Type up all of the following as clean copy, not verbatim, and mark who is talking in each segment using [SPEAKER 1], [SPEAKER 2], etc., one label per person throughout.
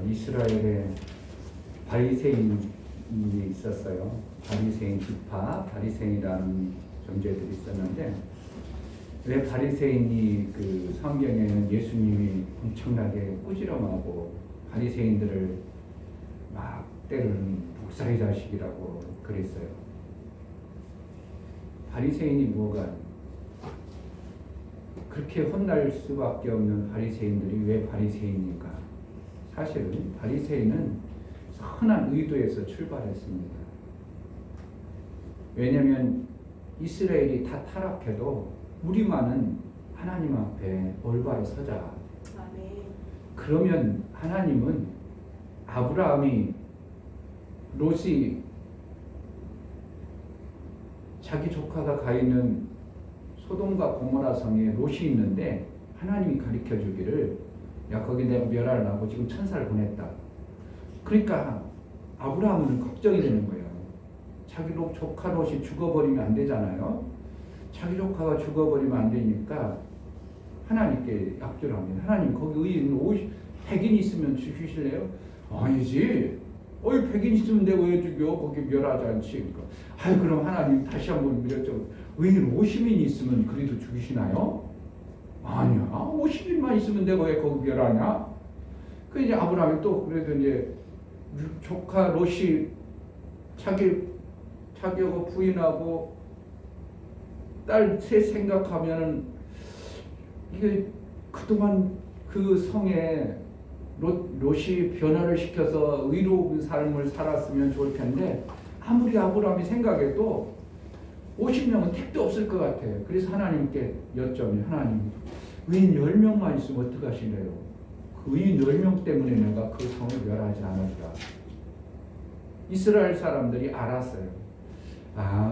[SPEAKER 1] 이스라엘에 바리새인이 있었어요. 바리새인 지파, 바리새인이라는 존재들이 있었는데, 왜 바리새인이 그 성경에는 예수님이 엄청나게 꾸지람하고 바리새인들을 막 때리는 독사의 자식이라고 그랬어요. 바리새인이 뭐가 그렇게 혼날 수밖에 없는 바리새인들이 왜 바리새인인가? 사실은 바리새인은 선한 의도에서 출발했습니다. 왜냐하면 이스라엘이 다 타락해도 우리만은 하나님 앞에 올바로 서자. 아멘. 그러면 하나님은 아브라함이 롯이 자기 조카가 가 있는 소돔과 고모라 성에 롯이 있는데 하나님이 가르쳐 주기를 야 거기 내가 멸할 나고 지금 천사를 보냈다. 그러니까 아브라함은 걱정이 되는 거예요. 자기 조카 롯이 죽어버리면 안 되잖아요. 자기 조카가 죽어버리면 안 되니까 하나님께 약조를 합니다. 하나님 거기 의인 100인 있으면 죽이실래요? 아니지. 100인 있으면 내가 왜 죽여? 거기 멸하지 않지. 그러니까 아유 그럼 하나님 다시 한번 여쭤. 의인 50인 있으면 그래도 죽이시나요? 아니야. 50인만 있으면 내가 왜 거기 멸하냐? 그 이제 아브라함이 또 그래도 이제 조카 롯이 자기하고 부인하고 딸 셋 생각하면은 이게 그동안 그 성에 롯이 변화를 시켜서 의로운 삶을 살았으면 좋을 텐데 아무리 아브라함이 생각해도 50명은 택도 없을 것 같아요. 그래서 하나님께 여쭤면 하나님 의인 10명만 있으면 어떡하실래요? 그 의인 10명 때문에 내가 그 성을 멸하지 않을까. 이스라엘 사람들이 알았어요.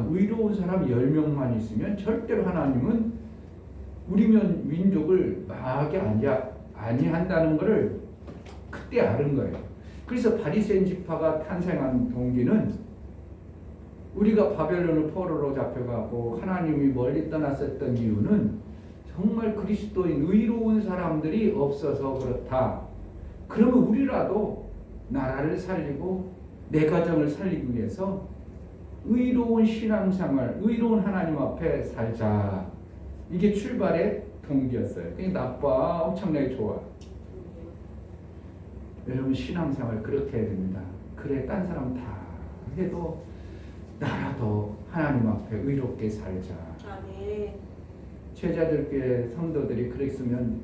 [SPEAKER 1] 의로운 사람 10명만 있으면 절대로 하나님은 우리 민족을 망하게 아니한다는 것을 그때 알은 거예요. 그래서 바리새인 지파가 탄생한 동기는 우리가 바벨론을 포로로 잡혀가고 하나님이 멀리 떠났었던 이유는 정말 그리스도인 의로운 사람들이 없어서 그렇다. 그러면 우리라도 나라를 살리고 내 가정을 살리기 위해서 의로운 신앙생활, 의로운 하나님 앞에 살자. 이게 출발의 동기였어요. 그게 나빠, 엄청나게 좋아. 여러분 신앙생활 그렇게 해야 됩니다. 그래 딴 사람 다 해도 나라도 하나님 앞에 의롭게 살자. 아멘. 제자들께 성도들이 그랬으면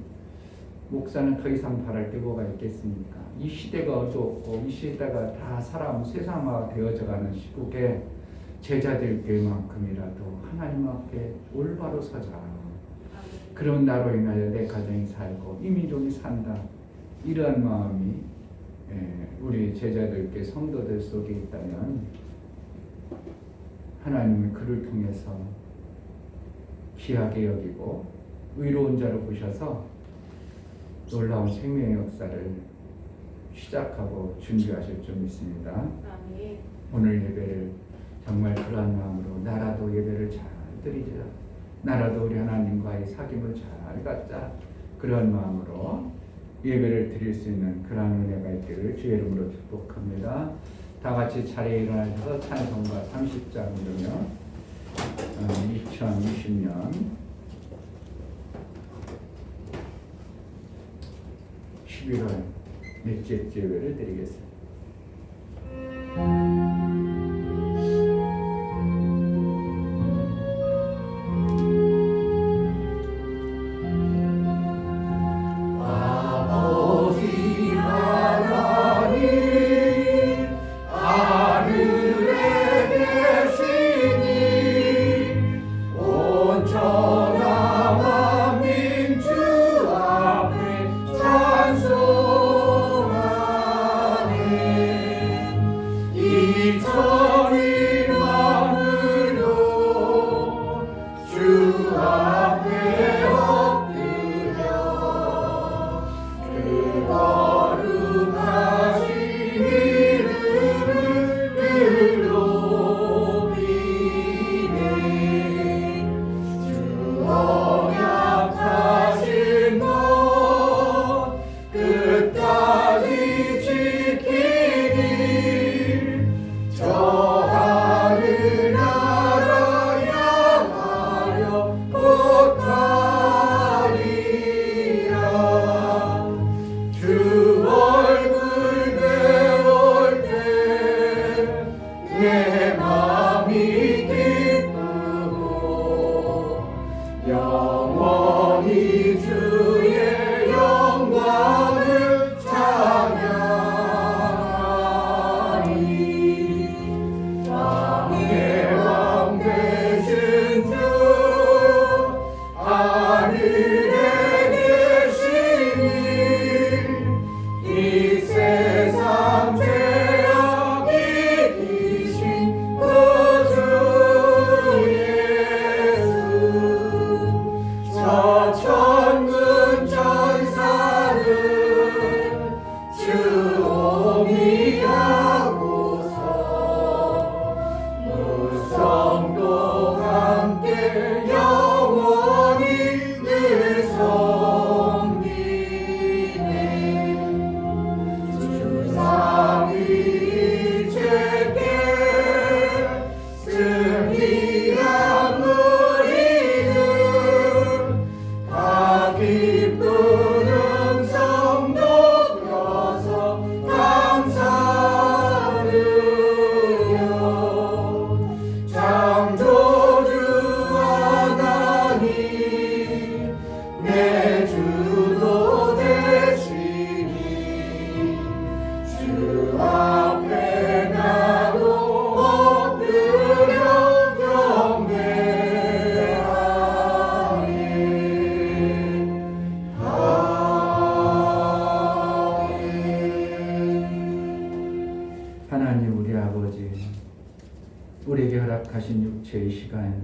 [SPEAKER 1] 목사는 더 이상 바랄 게 뭐가 있겠습니까? 이 시대가 어두웠고 이 시대가 다 사람 세상화 되어져가는 시국에 제자들께만큼이라도 하나님 앞에 올바로 서자. 그런 나로 인하여 내 가정이 살고 이 민족이 산다. 이러한 마음이 우리 제자들께 성도들 속에 있다면 하나님은 그를 통해서 귀하게 여기고 의로운 자로 보셔서 놀라운 생명의 역사를 시작하고 준비하실 줄 믿습니다. 오늘 예배를 정말 그러한 마음으로 나라도 예배를 잘 드리자. 나라도 우리 하나님과의 사귐을 잘 갖자. 그런 마음으로 예배를 드릴 수 있는 그러한 은혜가 있기를 주의 이름으로 축복합니다. 다 같이 자리에 일어나셔서 찬송가 30장 부르며 2020년 11월 넷째 예배를 드리겠습니다.
[SPEAKER 2] 찬송하네
[SPEAKER 1] 약하신 육체의 시간,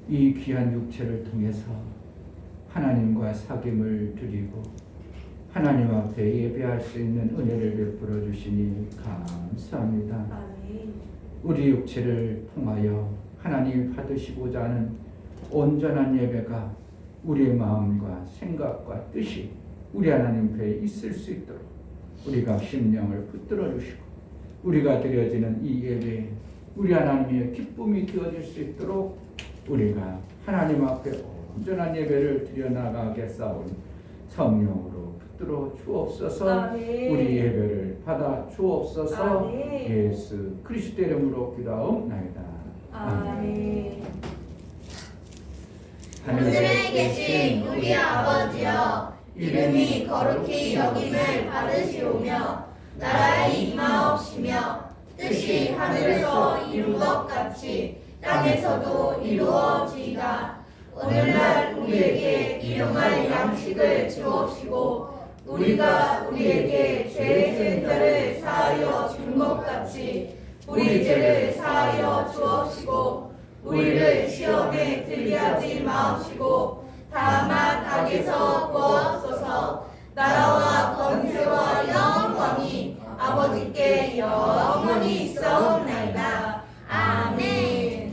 [SPEAKER 1] 이 귀한 육체를 통해서 하나님과 사귐을 드리고 하나님 앞에 예배할 수 있는 은혜를 베풀어 주시니 감사합니다.
[SPEAKER 2] 아멘.
[SPEAKER 1] 우리 육체를 통하여 하나님이 받으시고자 하는 온전한 예배가 우리의 마음과 생각과 뜻이 우리 하나님 앞에 있을 수 있도록 우리가 심령을 붙들어 주시고 우리가 드려지는 이 예배에 우리 하나님의 기쁨이 되어질 수 있도록 우리가 하나님 앞에 온전한 예배를 드려나가겠사오니 성령으로 붙들어 주옵소서.
[SPEAKER 2] 아멘.
[SPEAKER 1] 우리 예배를 받아 주옵소서.
[SPEAKER 2] 아멘.
[SPEAKER 1] 예수 그리스도 이름으로 기도하옵나이다.
[SPEAKER 2] 아멘.
[SPEAKER 3] 하늘에 계신 우리 아버지여, 이름이 거룩히 여김을 받으시오며 나라의 임하옵시며 뜻이 하늘에서 이룬 것 같이 땅에서도 이루어지이다. 오늘날 우리에게 일용할 양식을 주옵시고 우리가 우리에게 죄 지은 자를 사하여 준 것 같이 우리 죄를 사하여 주옵시고 우리를 시험에 들게 하지 마옵시고 다만 악에서 구하옵소서. 나라와 권세와 영광이 아버지께 영원히 있사옵나이다. 아멘.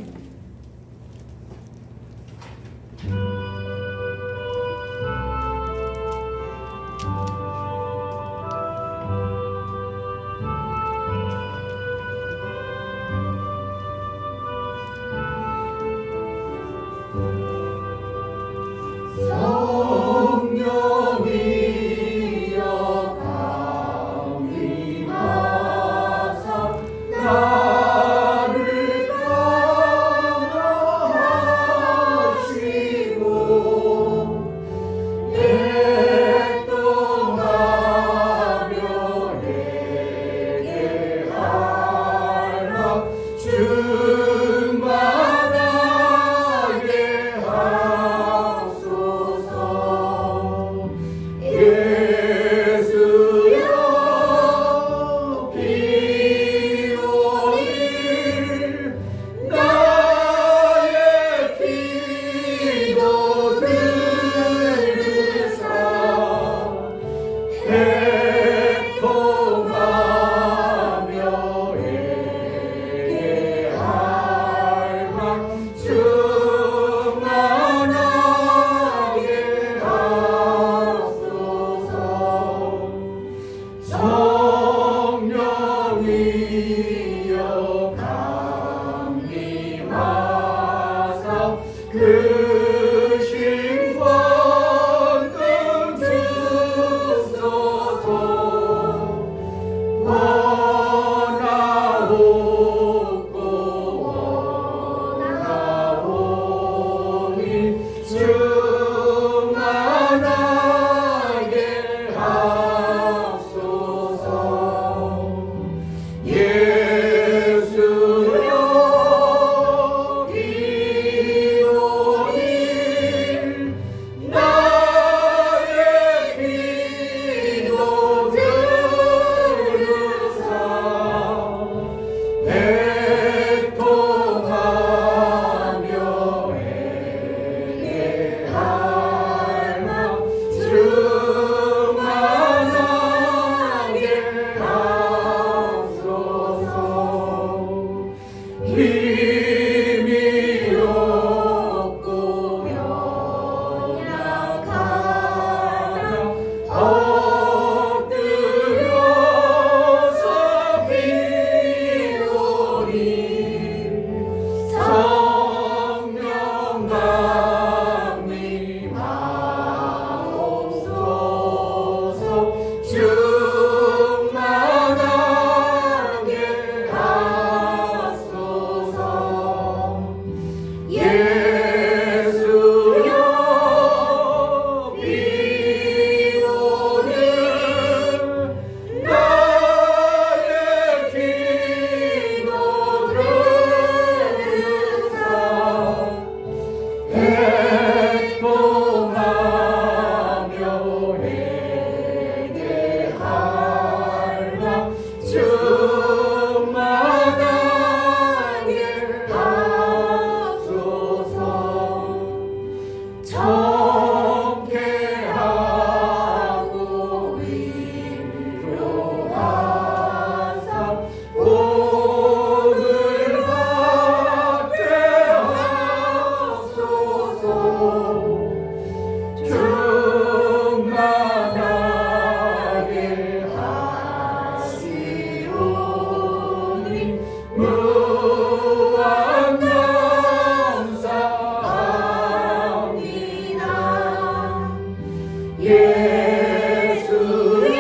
[SPEAKER 1] 주마다 예수여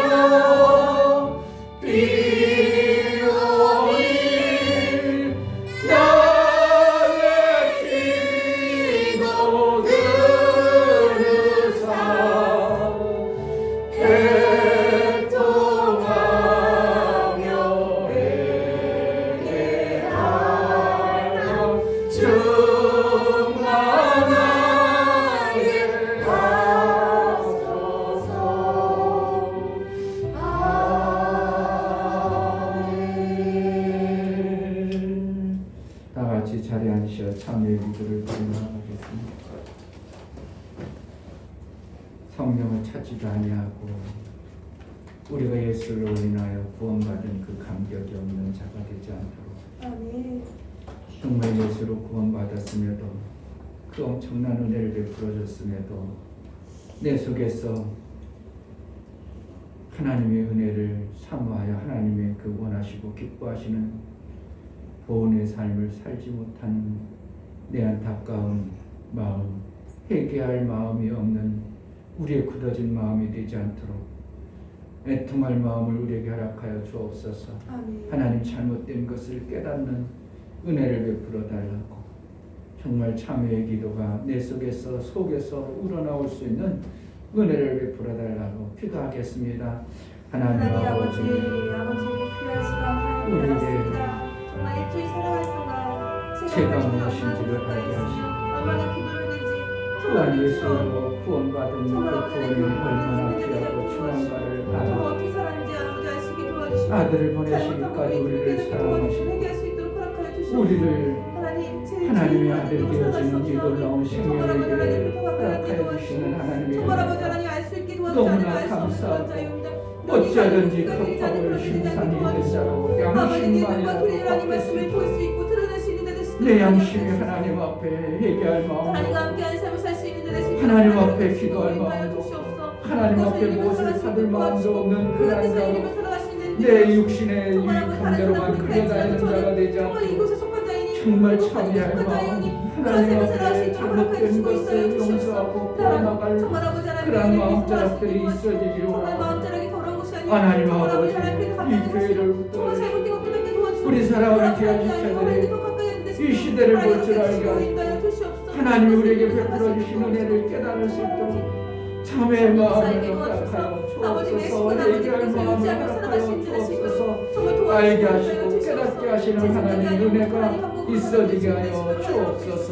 [SPEAKER 1] 비오니 나의 기도 들으사 애통하며 회개하여 충만하게 하소서. 아멘. 다 같이 자리에 앉으셔 참여의 기도를 드리나가겠습니다. 성령을 찾지도 아니하고 우리가 예수를 인하여 구원받은 그 감격이 없는 자가 되지 않도록
[SPEAKER 2] 아멘.
[SPEAKER 1] 정말 예수로 구원받았음에도 그 엄청난 은혜를 베풀어줬음에도 내 속에서 하나님의 은혜를 사모하여 하나님의 그 원하시고 기뻐하시는 보온의 삶을 살지 못한 내 안타까운 마음, 회개할 마음이 없는 우리의 굳어진 마음이 되지 않도록 애통할 마음을 우리에게 허락하여 주옵소서.
[SPEAKER 2] 아멘.
[SPEAKER 1] 하나님 잘못된 것을 깨닫는 은혜를 베풀어 달라고 정말 참회의 기도가 내 속에서 우러나올 수 있는 은혜를 베풀어 달라고 기도하겠습니다. 하나님 아버지,
[SPEAKER 2] 아버지를 귀한 시간 하나님
[SPEAKER 1] 우리에게
[SPEAKER 2] 받았습니다. 정말 일주일 살아갈 동안
[SPEAKER 1] 죄가 무엇인지를 알게 하시고
[SPEAKER 2] 얼마나 기도를 했는지
[SPEAKER 1] 또한 예수로 구원받은 그 구원이 얼마나 귀하고 중한가를
[SPEAKER 2] 정말
[SPEAKER 1] 알아
[SPEAKER 2] 어떻게 살았는지 아버지 알 수 있게 도와주시고
[SPEAKER 1] 아들을 보내시기까지 우리를 사랑하시고
[SPEAKER 2] 회개할 수 있도록 허락하여 주시옵소서.
[SPEAKER 1] 우리를
[SPEAKER 2] 하나님,
[SPEAKER 1] 하나님의 아들 되어지는 이 놀라운 생명에게 허락하여 주시는 하나님의
[SPEAKER 2] 정말 아버지 하나님 알 수 있게 도와주시는
[SPEAKER 1] 너무나 감사하고 어찌하든지 급하고 심산이 된 자로 양심만이라도
[SPEAKER 2] 말씀을 볼 수 있고 드러낼 수 있는 데 되시도록
[SPEAKER 1] 내 양심이 하나님 앞에 회개할 마음으로
[SPEAKER 2] 하나님과 함께하는 삶을 살 수 있는 데 되시도록
[SPEAKER 1] 하나님 앞에 기도할 마음으로
[SPEAKER 2] 주시옵소서.
[SPEAKER 1] 하나님 앞에 무엇을 받을 마음도 없는 그런 자로 내 육신의 유익함대로만 끌려다니는 자가 되지 않고 정말 참여할 마음 하나님 앞에 잘못된 것을 용서하고 구원나갈 그런 마음자락들이 있어지기를 원합니다. 하나님 아버지 이 교회를 우리 사랑하는 귀한 지체들이 이 시대를 볼 줄 알게 하시고 하나님이 우리에게 베풀어 주신 은혜를 깨달을 수 있도록 참회의 마음을 허락하여 주옵소서. 회개할 마음을 허락하여 주옵소서. 알게 하시고 깨닫게 하시는 하나님의 은혜가 있어지게 하여 주옵소서.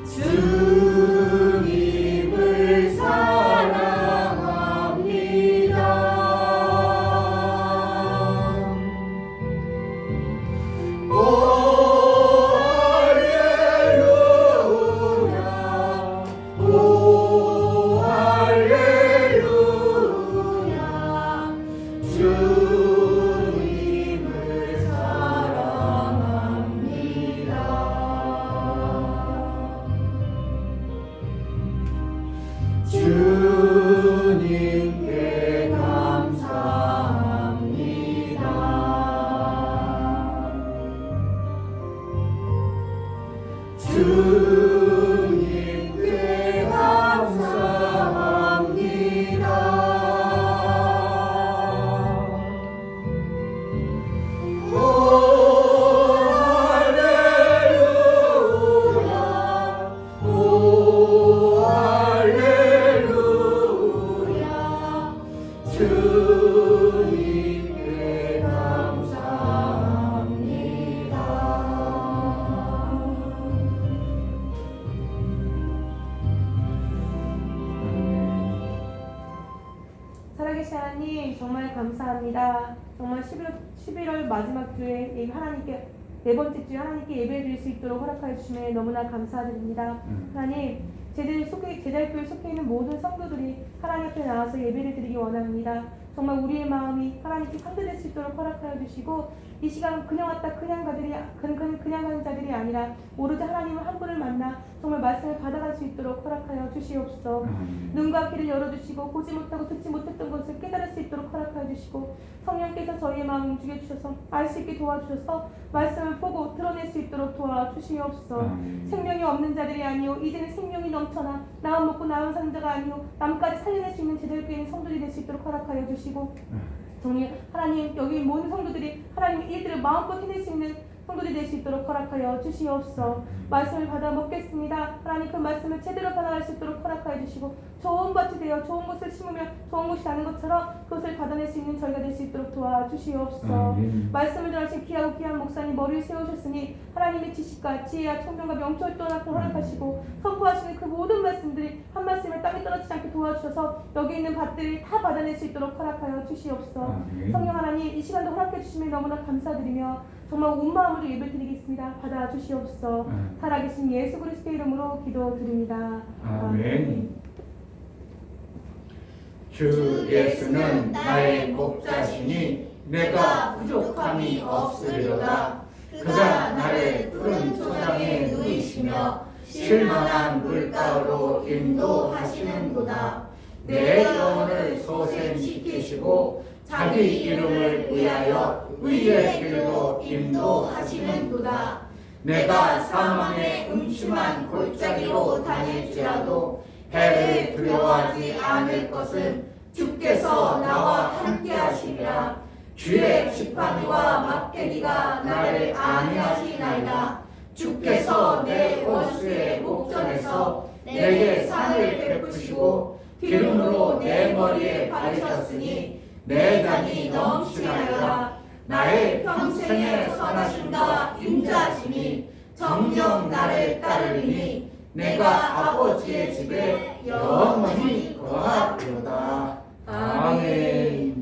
[SPEAKER 3] 주님
[SPEAKER 1] 주님께 감사합니다. 주님께 감사합니다. 오 할렐루야, 오 할렐루야, 주님께 감사합니다.
[SPEAKER 2] 살아계신 하나님 정말 감사합니다. 정말 11월 마지막 주에 이 하나님께 네 번째 주에 하나님께 예배드릴 수 있도록 허락하여 주심에 너무나 감사드립니다. 하나님 제자교회 속해 있는 모든 성도들이 하나님 앞에 나와서 예배를 드리기 원합니다. 정말 우리의 마음이 하나님께 상대될 수 있도록 허락하여 주시고 이 시간 그냥 왔다 그냥 가는 자들이 아니라 오로지 하나님을 한 분을 만나 정말 말씀을 받아갈 수 있도록 허락하여 주시옵소서. 눈과 귀를 열어주시고 보지 못하고 듣지 못했던 것을 깨달을 수 있도록 허락하여 주시고 성령께서 저희의 마음을 움직여 주셔서 알 수 있게 도와주셔서 말씀을 보고 드러낼 수 있도록 도와주시옵소서. 생명이 없는 자들이 아니요 이제는 생명이 넘쳐나 나만 먹고 나만 사는 자가 아니요 남까지 살려낼 수 있는 제자교회 있는 성도들이 될 수 있도록 허락하여 주시고 정말 하나님 여기 모든 성도들이 하나님의 일들을 마음껏 해낼 수 있는 성도들이 될 수 있도록 허락하여 주시옵소서. 말씀을 받아 먹겠습니다. 하나님 그 말씀을 제대로 받아갈 수 있도록 허락하여 주시고 좋은 밭이 되어 좋은 것을 심으면 좋은 것이 나는 것처럼 그것을 받아낼 수 있는 저희가 될 수 있도록 도와주시옵소서. 말씀을 전하신 귀하고 귀한 목사님 머리를 세우셨으니 하나님의 지식과 지혜와 총명과 명철 또한 앞에 허락하시고 선포하시는 그 모든 말씀들이 한 말씀에 땅에 떨어지지 않게 도와주셔서 여기 있는 밭들을 다 받아낼 수 있도록 허락하여 주시옵소서. 성령 하나님 이 시간도 허락해 주시면 너무나 감사드리며 정말 온 마음으로 예배드리겠습니다. 받아주시옵소서. 살아계신 예수 그리스도의 이름으로 기도드립니다.
[SPEAKER 1] 아멘. 주 예수는 나의 목자시니 내가 부족함이 없으리로다. 그가 나를 푸른 초장에 누이시며 쉴만한 물가로 인도하시는도다. 내 영혼을 소생시키시고 자기 이름을 위하여 의의 길로 인도하시는도다. 내가 사망의 음침한 골짜기로 다닐지라도 해를 두려워하지 않을 것은 주께서 나와 함께하시리라. 주의 지팡이와 막대기가 나를 안위하시나이다. 주께서 내 원수의 목전에서 내게 상을 베푸시고 기름으로 내 머리에 바르셨으니 내 잔이 넘치나이다. 나의 평생의 선하심과 인자하심이 정녕 나를 따르리니 내가 아버지의 집에 영원히 거하리로다. 아멘.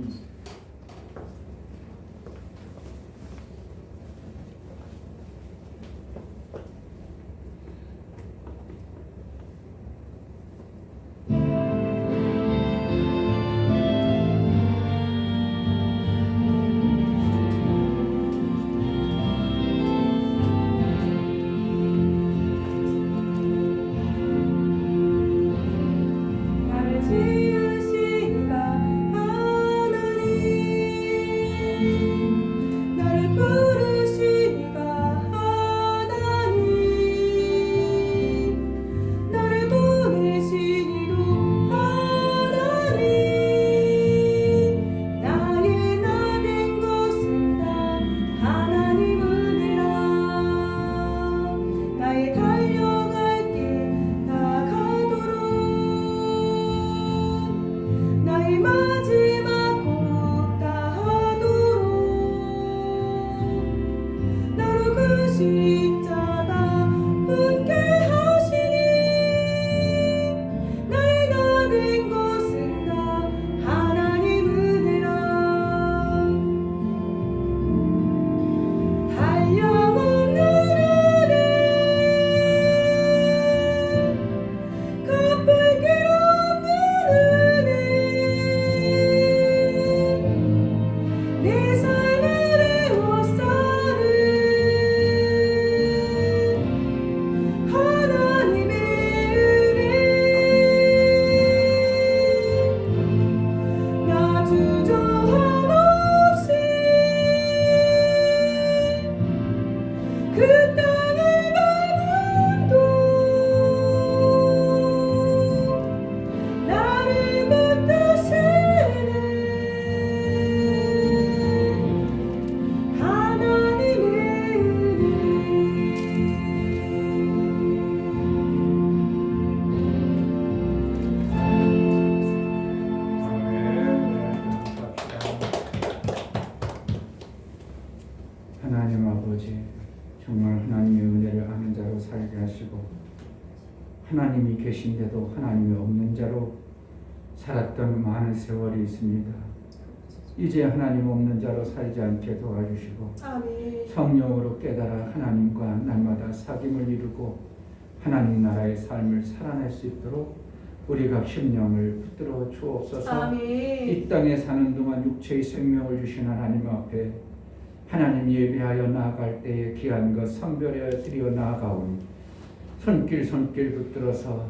[SPEAKER 2] 달려갈 길 다가도록
[SPEAKER 1] 하나님이 계신데도 하나님이 없는 자로 살았던 많은 세월이 있습니다. 이제 하나님 없는 자로 살지 않게 도와주시고
[SPEAKER 2] 아멘.
[SPEAKER 1] 성령으로 깨달아 하나님과 날마다 사귐을 이루고 하나님 나라의 삶을 살아낼 수 있도록 우리가 심령을 붙들어 주옵소서.
[SPEAKER 2] 아멘.
[SPEAKER 1] 이 땅에 사는 동안 육체의 생명을 주신 하나님 앞에 하나님 예배하여 나아갈 때에 귀한 것 선별하여 드려 나아가오니 손길 붙들어서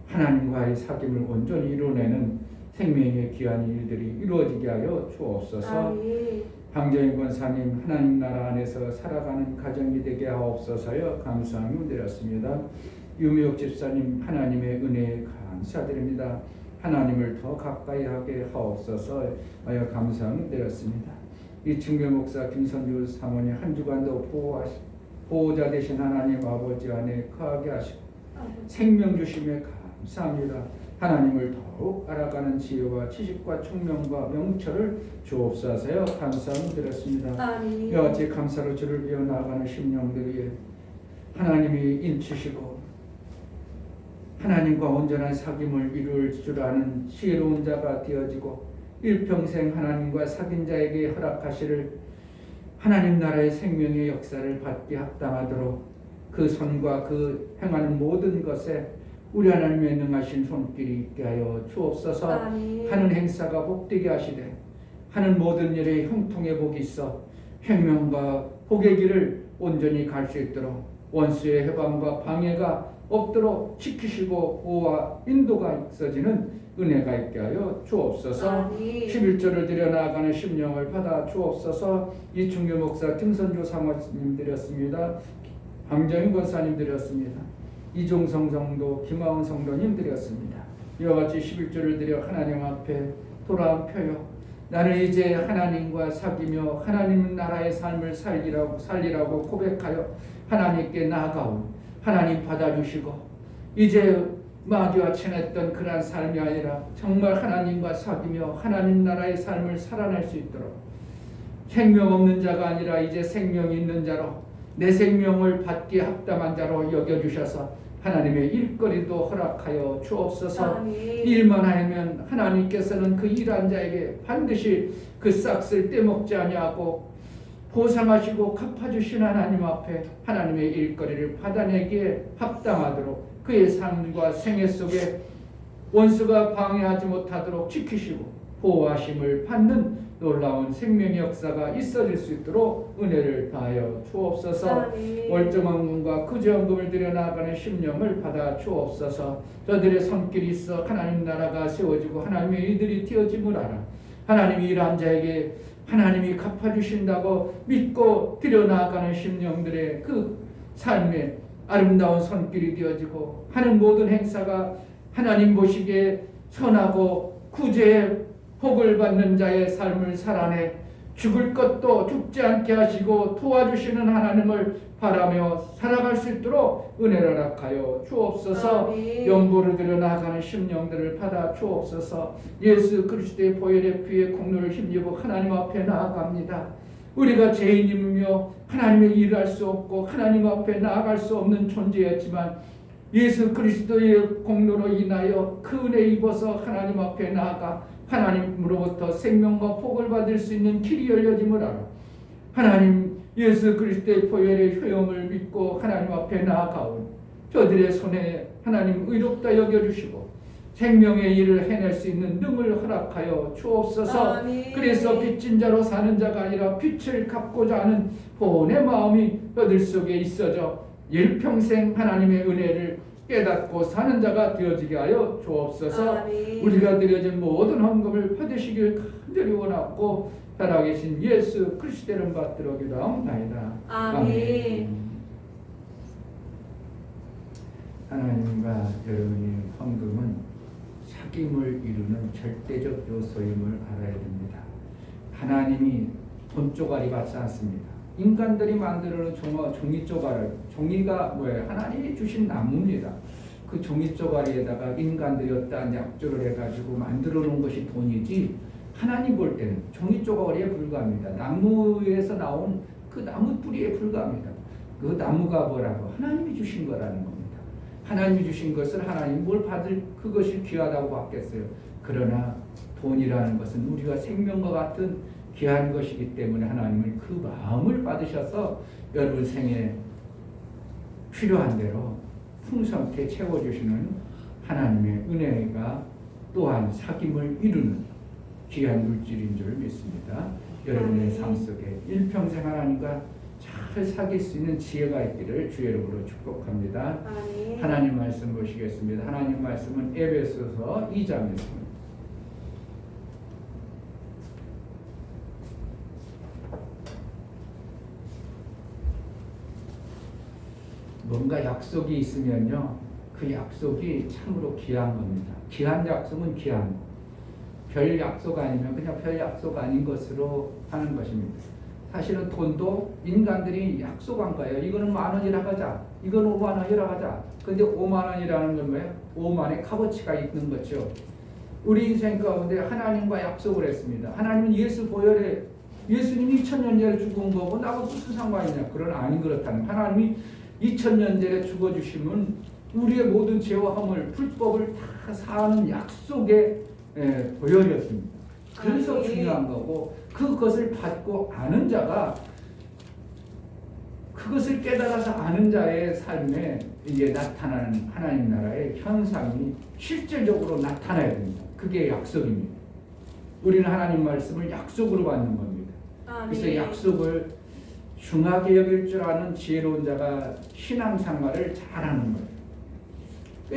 [SPEAKER 1] 하나님과의 사귐을 온전히 이루어내는 생명의 귀한 일들이 이루어지게 하여 주옵소서.
[SPEAKER 2] 아멘.
[SPEAKER 1] 황정희 권사님 하나님 나라 안에서 살아가는 가정이 되게 하옵소서요. 감사함을 드렸습니다. 유미옥 집사님 하나님의 은혜에 감사드립니다. 하나님을 더 가까이 하게 하옵소서 하여 감사함을 드렸습니다. 이충교 목사 김선주 사모님 한 주간도 보호자 되신 하나님 아버지 안에 거하게 하시고 생명 주심에 감사합니다. 하나님을 더욱 알아가는 지혜와 지식과 총명과 명철을 주옵소서요. 감사함을 드렸습니다.
[SPEAKER 2] 아멘.
[SPEAKER 1] 이와 같이 감사로 주를 위해 나아가는 심령들 위해 하나님이 인치시고 하나님과 온전한 사귐을 이룰 줄 아는 지혜로운 자가 되어지고 일평생 하나님과 사귄 자에게 허락하시를 하나님 나라의 생명의 역사를 받게 합당하도록 그 손과 그 행하는 모든 것에 우리 하나님의 능하신 손길이 있게 하여 주옵소서.
[SPEAKER 2] 아멘.
[SPEAKER 1] 하는 행사가 복되게 하시되 하는 모든 일에 형통의 복이 있어 행명과 복의 길을 온전히 갈 수 있도록 원수의 해방과 방해가 없도록 지키시고 보호와 인도가 있어지는 은혜가 있게 하여 주옵소서.
[SPEAKER 2] 아멘.
[SPEAKER 1] 11조를 드려 나아가는 심령을 받아 주옵소서. 이충규 목사 김선주 사모님 드렸습니다. 황정희 권사님 드렸습니다. 이종성 성도 김하은 성도님 드렸습니다. 이와 같이 11조를 드려 하나님 앞에 돌아펴요. 나는 이제 하나님과 사귀며 하나님 나라의 삶을 살리라고 고백하여 하나님께 나아가오. 하나님 받아주시고 이제 마귀와 친했던 그러한 삶이 아니라 정말 하나님과 사귀며 하나님 나라의 삶을 살아낼 수 있도록 생명 없는 자가 아니라 이제 생명이 있는 자로 내 생명을 받기에 합당한 자로 여겨주셔서 하나님의 일거리도 허락하여 주옵소서.
[SPEAKER 2] 아멘.
[SPEAKER 1] 일만 하면 하나님께서는 그 일한 자에게 반드시 그 싹을 떼먹지 아니하고 보상하시고 갚아주신 하나님 앞에 하나님의 일거리를 받아내기에 합당하도록 그의 삶과 생애 속에 원수가 방해하지 못하도록 지키시고 보호하심을 받는 놀라운 생명의 역사가 있어질 수 있도록 은혜를 다하여 주옵소서.
[SPEAKER 2] 아멘.
[SPEAKER 1] 월정원금과 구제원금을 들여 나아가는 심령을 받아 주옵소서. 저들의 손길이 있어 하나님 나라가 세워지고 하나님의 일들이 되어짐을 알아 하나님이 일한 자에게 하나님이 갚아주신다고 믿고 들여 나아가는 심령들의 그 삶에 아름다운 손길이 되어지고 하는 모든 행사가 하나님 보시기에 선하고 구제의 복을 받는 자의 삶을 살아내 죽을 것도 죽지 않게 하시고 도와주시는 하나님을 바라며 살아갈 수 있도록 은혜를 허락하여 주옵소서.
[SPEAKER 2] 아멘.
[SPEAKER 1] 연보를 들여 나아가는 심령들을 받아 주옵소서. 예수 그리스도의 보혈의 피의 공로를 힘입어 하나님 앞에 나아갑니다. 우리가 죄인이며 하나님의 일을 할 수 없고 하나님 앞에 나아갈 수 없는 존재였지만 예수 그리스도의 공로로 인하여 그 은혜 입어서 하나님 앞에 나아가 하나님으로부터 생명과 복을 받을 수 있는 길이 열려짐을 알아 하나님 예수 그리스도의 보혈의 효용을 믿고 하나님 앞에 나아가온 저들의 손에 하나님 의롭다 여겨주시고 생명의 일을 해낼 수 있는 능을 허락하여 주옵소서.
[SPEAKER 2] 아멘.
[SPEAKER 1] 그래서 빚진 자로 사는 자가 아니라 빚을 갚고자 하는 본의 마음이 너들 속에 있어져 일평생 하나님의 은혜를 깨닫고 사는 자가 되어지게 하여 주옵소서.
[SPEAKER 2] 아멘.
[SPEAKER 1] 우리가 드려진 모든 헌금을 받으시길 간절히 원하고 살아계신 예수 그리스도를 받들어 기도하옵나이다.
[SPEAKER 2] 아멘.
[SPEAKER 1] 하나님과 여러분의 헌금은 사귐을 이루는 절대적 요소임을 알아야 됩니다. 하나님이 돈조가리 받지 않습니다. 인간들이 만들어놓은 종이조가리, 종이가 뭐예요? 하나님이 주신 나무입니다. 그 종이조가리에다가 인간들이 어떠한 약조를 해가지고 만들어놓은 것이 돈이지 하나님 볼 때는 종이조가리에 불과합니다. 나무에서 나온 그 나무 뿌리에 불과합니다. 그 나무가 뭐라고? 하나님이 주신 거라는 겁니다. 하나님이 주신 것을 하나님 뭘 받을 그것이 귀하다고 받겠어요. 그러나 돈이라는 것은 우리가 생명과 같은 귀한 것이기 때문에 하나님은 그 마음을 받으셔서 여러분 생에 필요한 대로 풍성케 채워주시는 하나님의 은혜가 또한 사귐을 이루는 귀한 물질인 줄 믿습니다. 여러분의 삶 속에 일평생 하나님과 잘 사귈 수 있는 지혜가 있기를 주의 이름으로 축복합니다.
[SPEAKER 2] 아멘.
[SPEAKER 1] 하나님 말씀 보시겠습니다. 하나님 말씀은 에베소서 2장 말씀. 뭔가 약속이 있으면요, 그 약속이 참으로 귀한 겁니다. 귀한 약속은 귀한 거. 별 약속 아니면 그냥 별 약속 아닌 것으로 하는 것입니다. 사실은 돈도 인간들이 약속한 거예요. 이거는 10,000원이라고 하자. 이거는 50,000원이라고 하자. 근데 50,000원이라는 건 뭐예요? 5만의 값어치가 있는 거죠. 우리 인생 가운데 하나님과 약속을 했습니다. 하나님은 예수 보혈에 예수님이 2000년 전에 죽은 거고 나하고 무슨 상관이냐? 그런 아닌 그렇다는 하나님이 2000년 전에 죽어주시면 우리의 모든 죄와 허물, 불법을 다 사하는 약속의 보혈이었습니다. 그래서 중요한 거고 그것을 받고 아는 자가 그것을 깨달아서 아는 자의 삶에 이제 나타나는 하나님 나라의 현상이 실질적으로 나타나야 됩니다. 그게 약속입니다. 우리는 하나님 말씀을 약속으로 받는 겁니다. 그래서 약속을 중하게 여길 줄 아는 지혜로운 자가 신앙생활을 잘하는 거예요.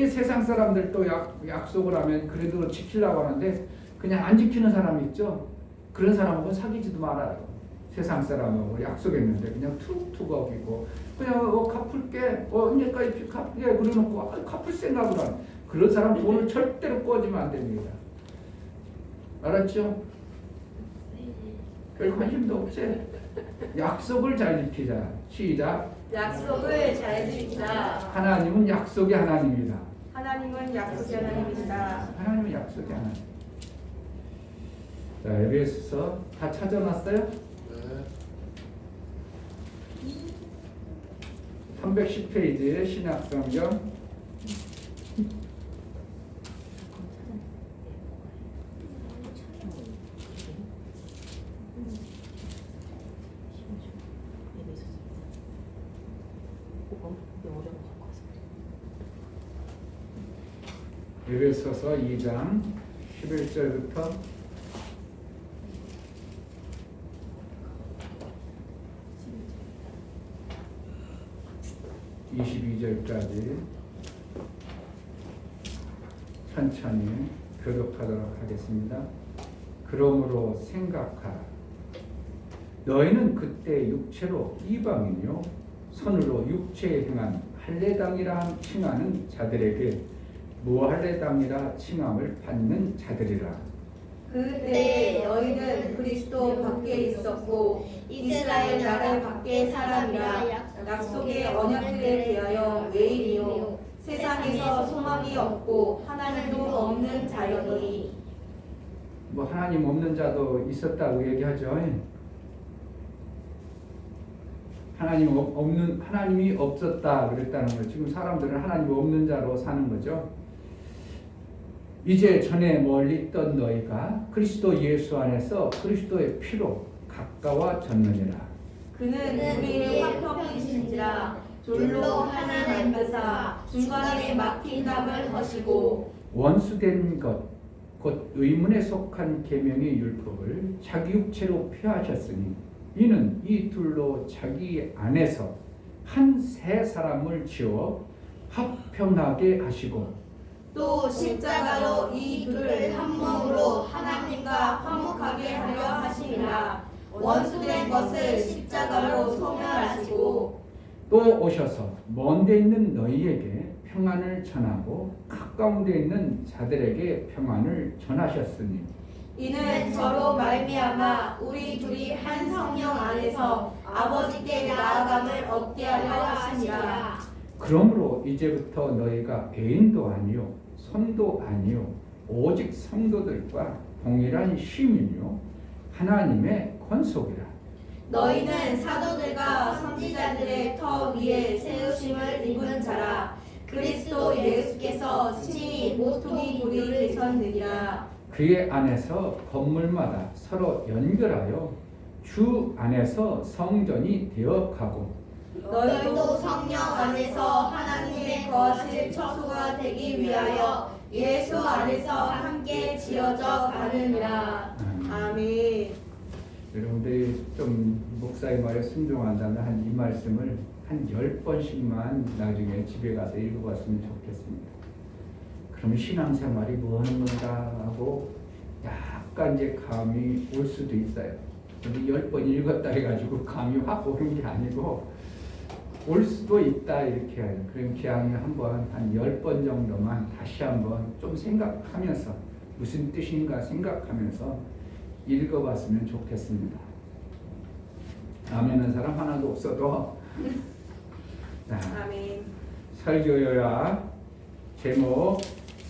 [SPEAKER 1] 세상 사람들도 약속을 하면 그래도 지키려고 하는데 그냥 안 지키는 사람이 있죠. 그런 사람하고 사귀지도 말아요. 세상 사람하고 약속했는데 그냥 툭툭 어기고 그냥 갚을게 언제까지 갚게 그러놓고 갚을 생각을 하는 그런 사람 돈을 절대로 꿔주면 안 됩니다. 알았죠? 별 관심도 없어요. 약속을 잘 지키자. 시작.
[SPEAKER 3] 약속을 잘 지키자.
[SPEAKER 1] 하나님은 약속의 하나님입니다.
[SPEAKER 2] 하나님은 약속의 하나님이시다.
[SPEAKER 1] 하나님은 약속의 하나님. 자, 에베소서 다 찾아놨어요? 310페이지의 신약성경 2장 11절부터 22절까지 천천히 교독하도록 하겠습니다. 그러므로 생각하라. 너희는 그때 육체로 이방인이요 손으로 육체에 행한 할례당이라 칭하는 자들에게 무할례당이라 칭함을 받는 자들이라.
[SPEAKER 3] 그때 너희는 그리스도 밖에 있었고 이스라엘 나라 밖의 사람이라 약속의 언약들에 대하여 외인이요 세상에서 소망이 없고 하나님도 없는 자여니.
[SPEAKER 1] 뭐 하나님 없는 자도 있었다고 얘기하죠. 하나님이 없었다 그랬다는 거예요. 지금 사람들은 하나님 없는 자로 사는 거죠. 이제 전에 멀리 있던 너희가 그리스도 예수 안에서 그리스도의 피로 가까워졌느니라.
[SPEAKER 3] 그는 우리의 화평이신지라 돌로 하나 만드사 중간에 막힌 담을 허시고
[SPEAKER 1] 원수된 것 곧 의문에 속한 계명의 율법을 자기 육체로 폐하셨으니 이는 이 둘로 자기 안에서 한 새 사람을 지어 화평하게 하시고
[SPEAKER 3] 또 십자가로 이 둘을 한 몸으로 하나님과 화목하게 하려 하심이라. 원수된 것을 십자가로 소멸하시고
[SPEAKER 1] 또 오셔서 먼데 있는 너희에게 평안을 전하고 가까운 데 있는 자들에게 평안을 전하셨으니
[SPEAKER 3] 이는 저로 말미암아 우리 둘이 한 성령 안에서 아버지께 나아감을 얻게 하려 하시니라.
[SPEAKER 1] 그러므로 이제부터 너희가 애인도 아니요 손도 아니요 오직 성도들과 동일한 시민이요 하나님의 권속이라.
[SPEAKER 3] 너희는 사도들과 선지자들의 터 위에 세우심을 입은 자라. 그 그리스도 예수께서 친히 모퉁이 돌이 되셨느니라.
[SPEAKER 1] 그의 안에서 건물마다 서로 연결하여 주 안에서 성전이 되어 가고
[SPEAKER 3] 너희도 성령 안에서 하나님의 거하실 처소가 되기 위하여 예수 안에서 함께 지어져 가느니라. 아멘.
[SPEAKER 1] 여러분들이 좀 목사의 말에 순종한다면 한 이 말씀을 한 10번씩만 나중에 집에 가서 읽어봤으면 좋겠습니다. 그럼 신앙생활이 뭐 하는 건가 하고 약간 이제 감이 올 수도 있어요. 근데 10번 읽었다 해가지고 감이 확 오는 게 아니고 올 수도 있다 이렇게 해요. 그럼 그냥 한번 한 10번 정도만 다시 한번 좀 생각하면서 무슨 뜻인가 생각하면서 읽어봤으면 좋겠습니다. 아멘한 사람 하나도 없어도 자,
[SPEAKER 2] 아멘.
[SPEAKER 1] 설교요약 제목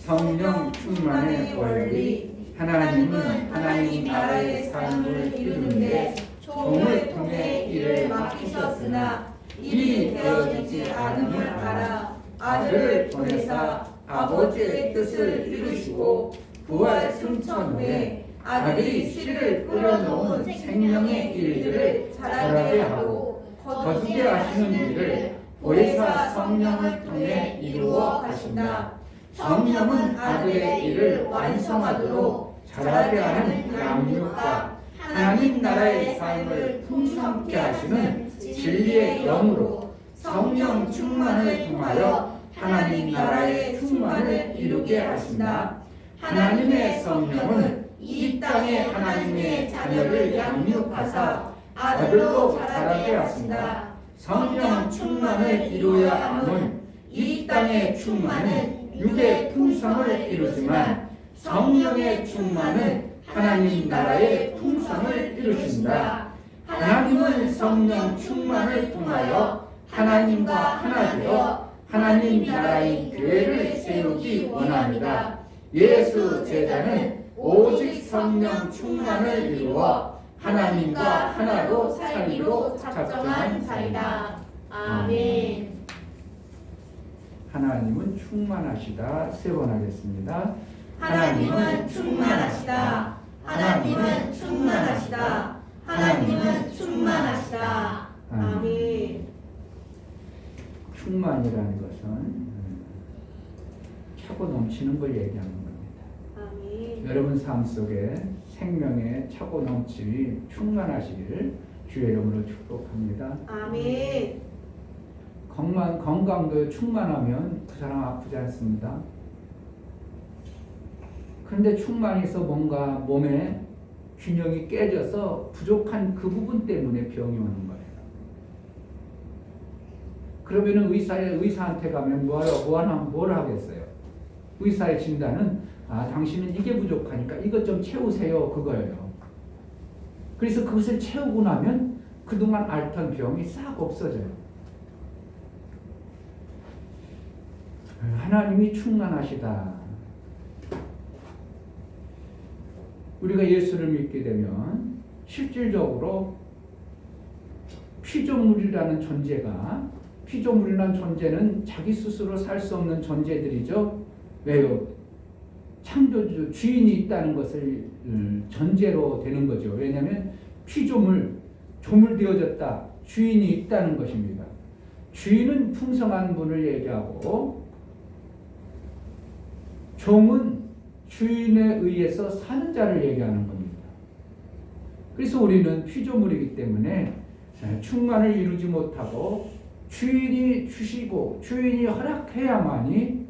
[SPEAKER 1] 성령 충만의 원리. 하나님은 하나님 나라의 삶을 이루는데 종을 통해 이를 맡기셨으나 일이 되어지지 않음을 알아 아들을 보내사 아버지의 뜻을 이루시고 부활 승천 후에 아들이 씨를 뿌려놓은 생명의 일들을 자라게 하고 거두게 하시는 일을 보혜사 성령을 통해 이루어 가신다. 성령은 아들의 일을 완성하도록 자라게 하는 양육과 하나님 나라의 삶을 풍성케 하시는 진리의 영으로 성령 충만을 통하여 하나님 나라의 충만을 이루게 하신다. 하나님의 성령은 이 땅의 하나님의 자녀를 양육하사 아들로 자라게 하신다. 성령 충만을 이루어야 함은 이 땅의 충만은 육의 풍성을 이루지만 성령의 충만은 하나님 나라의 풍성을 이루신다. 하나님은 성령 충만을 통하여 하나님과 하나 되어 하나님 나라의 교회를 세우기 원합니다. 예수 제자는 오직 성령 충만을 이루어 하나님과 하나로 살기로 작정한 자이다.
[SPEAKER 3] 아멘.
[SPEAKER 1] 하나님은 충만하시다. 세 번 하겠습니다.
[SPEAKER 3] 하나님은 충만하시다. 하나님은 충만하시다. 하나님은 충만하시다. 아멘.
[SPEAKER 1] 충만이라는 것은 차고 넘치는 걸 얘기하는 겁니다.
[SPEAKER 2] 아멘.
[SPEAKER 1] 여러분 삶 속에 생명의 차고 넘침이 충만하시길 주의 이름으로 축복합니다.
[SPEAKER 2] 아멘.
[SPEAKER 1] 건강도 충만하면 그 사람 아프지 않습니다. 그런데 충만해서 뭔가 몸에 균형이 깨져서 부족한 그 부분 때문에 병이 오는 거예요. 그러면은 의사한테 가면 뭘 하겠어요? 의사의 진단은 당신은 이게 부족하니까 이것 좀 채우세요 그거예요. 그래서 그것을 채우고 나면 그동안 앓던 병이 싹 없어져요. 하나님이 충만하시다. 우리가 예수를 믿게 되면 실질적으로 피조물이라는 존재가 피조물이라는 존재는 자기 스스로 살 수 없는 존재들이죠. 왜요? 창조주 주인이 있다는 것을 전제로 되는 거죠. 왜냐하면 피조물 조물되어졌다. 주인이 있다는 것입니다. 주인은 풍성한 분을 얘기하고 종은 주인에 의해서 사는 자를 얘기하는 겁니다. 그래서 우리는 피조물이기 때문에 충만을 이루지 못하고 주인이 주시고 주인이 허락해야만이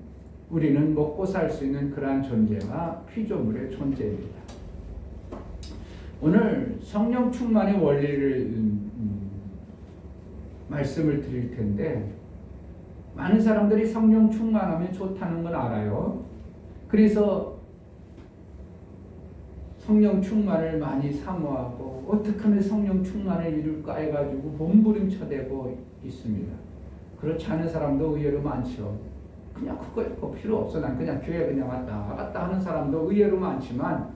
[SPEAKER 1] 우리는 먹고 살 수 있는 그러한 존재가 피조물의 존재입니다. 오늘 성령 충만의 원리를 말씀을 드릴 텐데 많은 사람들이 성령 충만하면 좋다는 건 알아요. 그래서 성령 충만을 많이 사모하고 어떻게 하면 성령 충만을 이룰까 해가지고 몸부림쳐대고 있습니다. 그렇지 않은 사람도 의외로 많죠. 그냥 그거 필요 없어. 난 그냥 교회 그냥 왔다 갔다 하는 사람도 의외로 많지만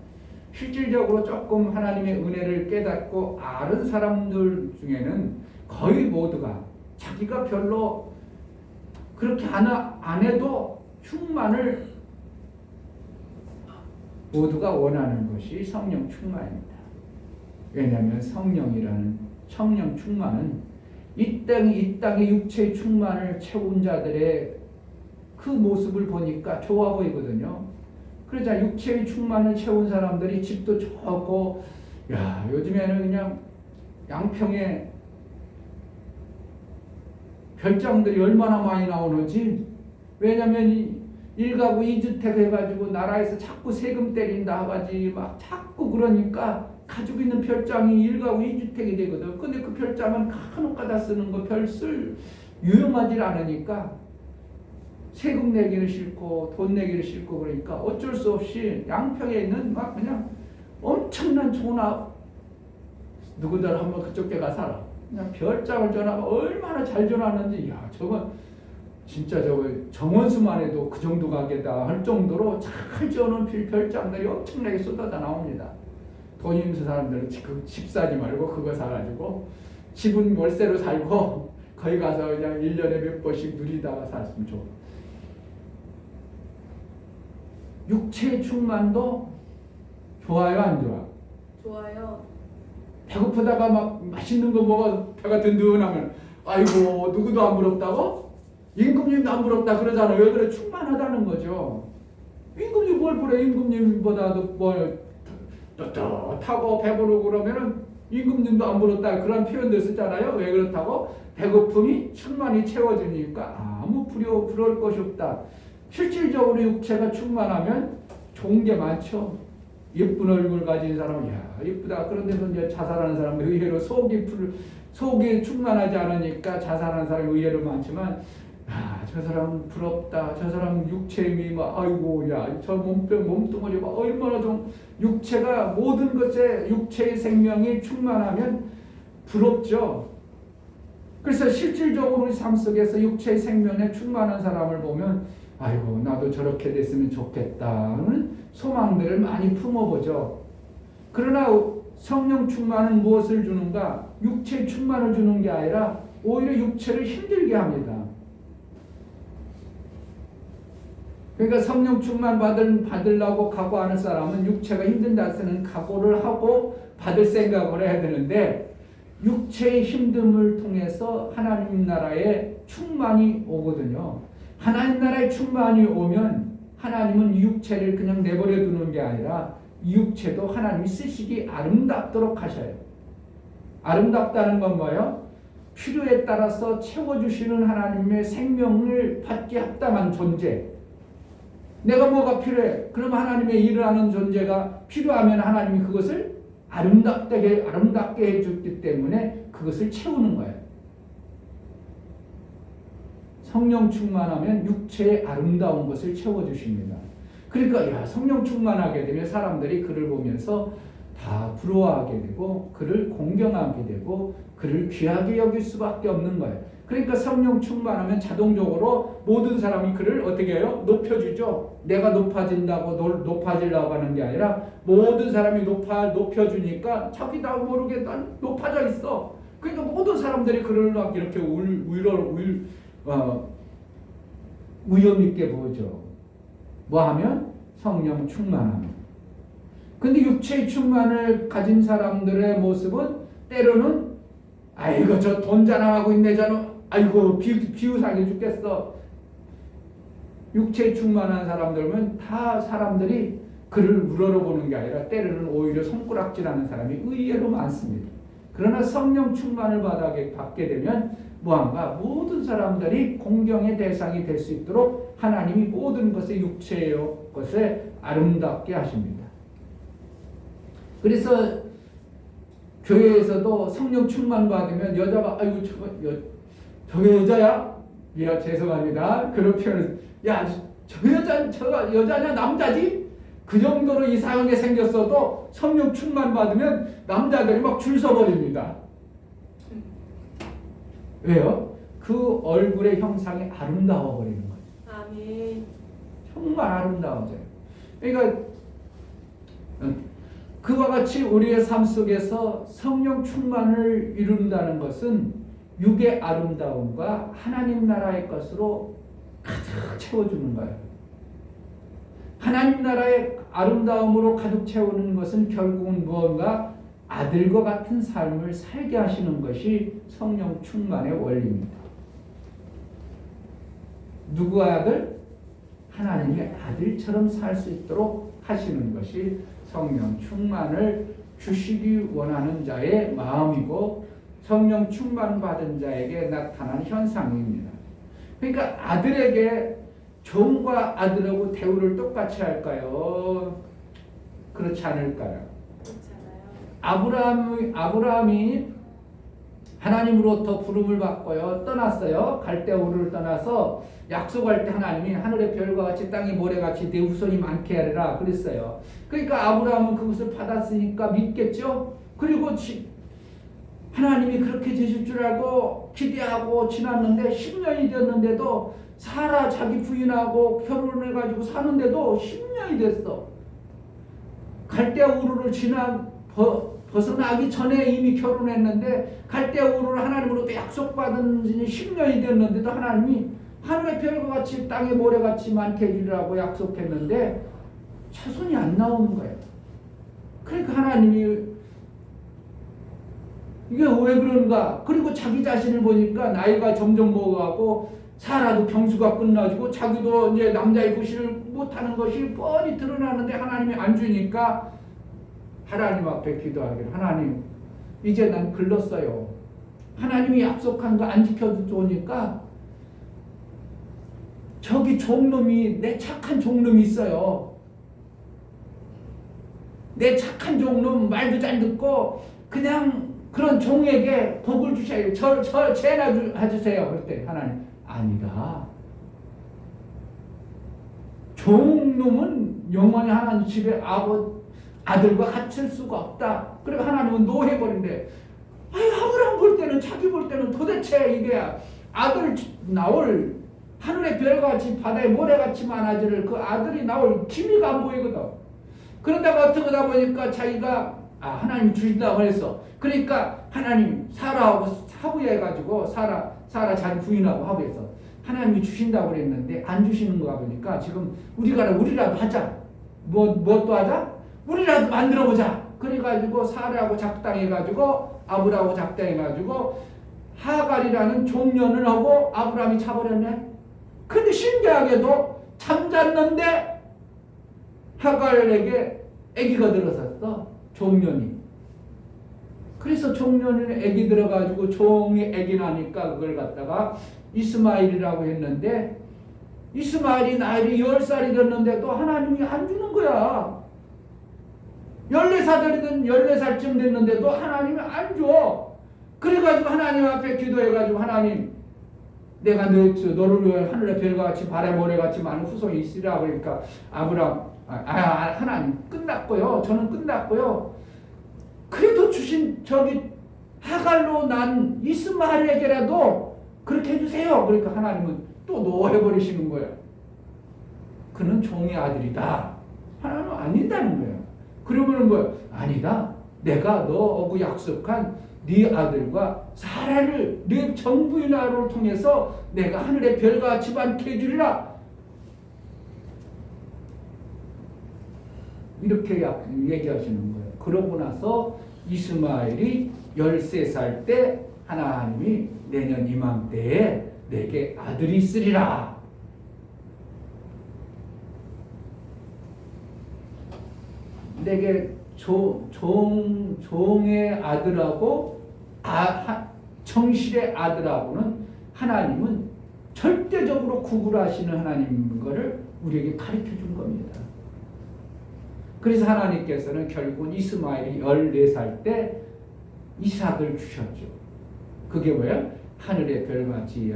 [SPEAKER 1] 실질적으로 조금 하나님의 은혜를 깨닫고 아는 사람들 중에는 거의 모두가 자기가 별로 그렇게 안 안에도 충만을 모두가 원하는 것이 성령 충만입니다. 왜냐하면 성령이라는 성령 충만은 이 땅의 육체의 충만을 채운 자들의 그 모습을 보니까 좋아 보이거든요. 그러자 육체의 충만을 채운 사람들이 집도 좋고, 야, 요즘에는 그냥 양평에 별장들이 얼마나 많이 나오는지. 왜냐면 1가구 2주택 해가지고 나라에서 자꾸 세금 때린다 하가지 막 자꾸 그러니까 가지고 있는 별장이 1가구 2주택이 되거든. 근데 그 별장은 간혹 가다 쓰는 거 별 쓸 유용하지 않으니까 세금 내기는 싫고 돈 내기는 싫고 그러니까 어쩔 수 없이 양평에 있는 막 그냥 엄청난 존합, 누구들 한번 그쪽 데가 살아. 그냥 별장을 전화가 얼마나 잘 전화하는지, 야, 저거 진짜 저거 정원수만 해도 그 정도 가게다 할 정도로 잘 지어놓은 별장들이 엄청나게 쏟아져 나옵니다. 돈 있는 사람들은 집 사지 말고 그거 사가지고 집은 월세로 살고 거기 가서 그냥 1년에 몇 번씩 누리다가 살았으면 좋아. 육체의 충만도 좋아요, 안 좋아?
[SPEAKER 3] 좋아요.
[SPEAKER 1] 배고프다가 막 맛있는 거 먹어 배가 든든하면 아이고 누구도 안 부럽다고? 임금님도 안 부럽다 그러잖아. 왜 그래? 충만하다는 거죠. 임금님 뭘 부래? 임금님보다도 뭘 떳떳하고 배부르고 그러면은 임금님도 안 부럽다 그런 표현들 쓰잖아요. 왜 그렇다고? 배고픔이 충만히 채워지니까 아무 부러울 것이 없다. 실질적으로 육체가 충만하면 좋은 게 많죠. 예쁜 얼굴 가진 사람은 야 예쁘다. 그런데도 이제 자살하는 사람은 의외로 속이 충만하지 않으니까 자살하는 사람이 의외로 많지만, 저 사람 부럽다. 저 사람 육체미 막 아이고 야 저 몸뚱어리 막 얼마나 좀 육체가 모든 것에 육체의 생명이 충만하면 부럽죠. 그래서 실질적으로 우리 삶 속에서 육체의 생명에 충만한 사람을 보면 아이고 나도 저렇게 됐으면 좋겠다는 소망들을 많이 품어보죠. 그러나 성령 충만은 무엇을 주는가? 육체의 충만을 주는 게 아니라 오히려 육체를 힘들게 합니다. 그러니까 성령 충만 받으려고 각오하는 사람은 육체가 힘든다 쓰는 각오를 하고 받을 생각을 해야 되는데, 육체의 힘듦을 통해서 하나님 나라의 충만이 오거든요. 하나님 나라의 충만이 오면 하나님은 육체를 그냥 내버려 두는 게 아니라 육체도 하나님이 쓰시기 아름답도록 하셔요. 아름답다는 건 뭐예요? 필요에 따라서 채워주시는 하나님의 생명을 받게 합당한 존재. 내가 뭐가 필요해? 그럼 하나님의 일을 하는 존재가 필요하면 하나님이 그것을 아름답게 해줬기 때문에 그것을 채우는 거예요. 성령 충만하면 육체의 아름다운 것을 채워주십니다. 그러니까 야 성령 충만하게 되면 사람들이 그를 보면서 다 부러워하게 되고 그를 공경하게 되고 그를 귀하게 여길 수밖에 없는 거예요. 그러니까 성령 충만하면 자동적으로 모든 사람이 그를 어떻게 해요? 높여주죠. 내가 높아지려고 하는 게 아니라 모든 사람이 높여주니까 자기도 모르게 난 높아져 있어. 그러니까 모든 사람들이 그를 막 이렇게 위험 있게 보죠. 뭐 하면? 성령 충만함. 근데 육체의 충만을 가진 사람들의 모습은 때로는 아이고 저 돈 자랑하고 있네 저는 아이고 비우상해 죽겠어. 육체의 충만한 사람들은 다 사람들이 그를 우러러보는 게 아니라 때로는 오히려 손가락질하는 사람이 의외로 많습니다. 그러나 성령 충만을 받게 되면 뭐한가? 모든 사람들이 공경의 대상이 될 수 있도록 하나님이 모든 것의 육체의 것에 아름답게 하십니다. 그래서 교회에서도 성령 충만 받으면 여자가 아이고 저게 여자야? 야 죄송합니다. 그런 표현을 저 여자냐 남자지? 그 정도로 이상하게 생겼어도 성령 충만 받으면 남자들이 막 줄 서버립니다. 왜요? 그 얼굴의 형상이 아름다워 버리는 거죠.
[SPEAKER 3] 아멘.
[SPEAKER 1] 정말 아름다워져요. 그러니까 그와 같이 우리의 삶 속에서 성령 충만을 이룬다는 것은 육의 아름다움과 하나님 나라의 것으로 가득 다 채워주는 거예요. 하나님 나라의 아름다움으로 가득 채우는 것은 결국은 무언가 아들과 같은 삶을 살게 하시는 것이 성령 충만의 원리입니다. 누구의 아들? 하나님의 아들처럼 살 수 있도록 하시는 것이 성령 충만을 주시기 원하는 자의 마음이고 성령 충만 받은 자에게 나타나는 현상입니다. 그러니까 아들에게 종과 아들하고 대우를 똑같이 할까요? 그렇지 않을까요? 아브라함이 하나님으로부터 부름을 받고요 떠났어요. 갈대 우르를 떠나서 약속할 때 하나님이 하늘의 별과 같이 땅의 모래같이 내 후손이 많게 하리라 그랬어요. 그러니까 아브라함은 그것을 받았으니까 믿겠죠. 그리고 하나님이 그렇게 되실 줄 알고 기대하고 지났는데 10년이 됐는데도 사라 자기 부인하고 결혼해가지고 사는데도 10년이 됐어. 갈대 우르를 벗어나기 전에 이미 결혼했는데 갈대 우르를 하나님으로부터 약속받은 지 10년이 됐는데도 하나님이 하늘의 별과 같이 땅의 모래같이 많게 해주리라고 약속했는데 자손이 안 나오는 거예요. 그러니까 하나님이 이게 왜 그런가? 그리고 자기 자신을 보니까 나이가 점점 먹어가고 사라도 병수가 끝나지고 자기도 이제 남자의 구실을 못하는 것이 뻔히 드러나는데 하나님이 안 주니까 하나님 앞에 기도하기를 하나님 이제 난 글렀어요. 하나님이 약속한 거 안 지켜주니까 저기 종놈이 내 착한 종놈이 있어요. 내 착한 종놈 말도 잘 듣고 그냥 그런 종에게 복을 주셔요. 저 죄나 주세요. 그랬더니 하나님 아니다. 종놈은 영원히 하나님 집에 아들과 같을 수가 없다. 그리고 하나님은 노해버린대. 아브라함 볼 때는 자기 볼 때는 도대체 이게 아들 나올 하늘의 별같이 바다의 모래같이 많아질 그 아들이 나올 기미가 안 보이거든. 그러다가 어떻게 하다 보니까 자기가 하나님이 주신다고 했어. 그러니까 하나님 사라하고 합의해가지고 사라 자기 부인하고 합의해서 하나님이 주신다고 그랬는데 안 주시는 거 보니까 지금 우리라도 하자. 뭐 하자? 우리라도 만들어보자. 그래가지고 사라하고 작당해가지고 아브라함하고 작당해가지고 하갈이라는 종년을 하고 아브라함이 차버렸네. 근데 신기하게도 잠잤는데 하갈에게 아기가 들어섰어. 종년이. 그래서 종년에 아기 들어가지고 종이 아기 나니까 그걸 갖다가 이스마엘이라고 했는데 이스마엘이 나이가 10살이 됐는데도 하나님이 안 주는 거야. 14살이든 14살쯤 됐는데도 하나님이 안 줘. 그래가지고 하나님 앞에 기도해가지고 하나님 내가 너를 위해 하늘의 별과 같이 바다의 모래같이 많은 후손이 있으리라. 그러니까 아브라함 하나님 끝났고요. 저는 끝났고요. 그래도 주신 저기 하갈로 난 이스마엘에게라도 그렇게 해주세요. 그러니까 하나님은 또 노해버리시는 거예요. 그는 종의 아들이다. 하나님은 아니다는 거예요. 그러면은 뭐야? 아니다. 내가 너하고 약속한 네 아들과 사라를 네 정부인화를 통해서 내가 하늘의 별과 같이 많게 해주리라. 이렇게 얘기하시는 거예요. 그러고 나서 이스마엘이 13살 때 하나님이 내년 이맘때에 내게 아들이 있으리라. 내게 종의 아들하고 정실의 아들하고는 하나님은 절대적으로 구분하시는 하나님인 것을 우리에게 가르쳐 준 겁니다. 그래서 하나님께서는 결국은 이스마엘이 14살 때 이삭을 주셨죠. 그게 뭐예요? 하늘의 별같이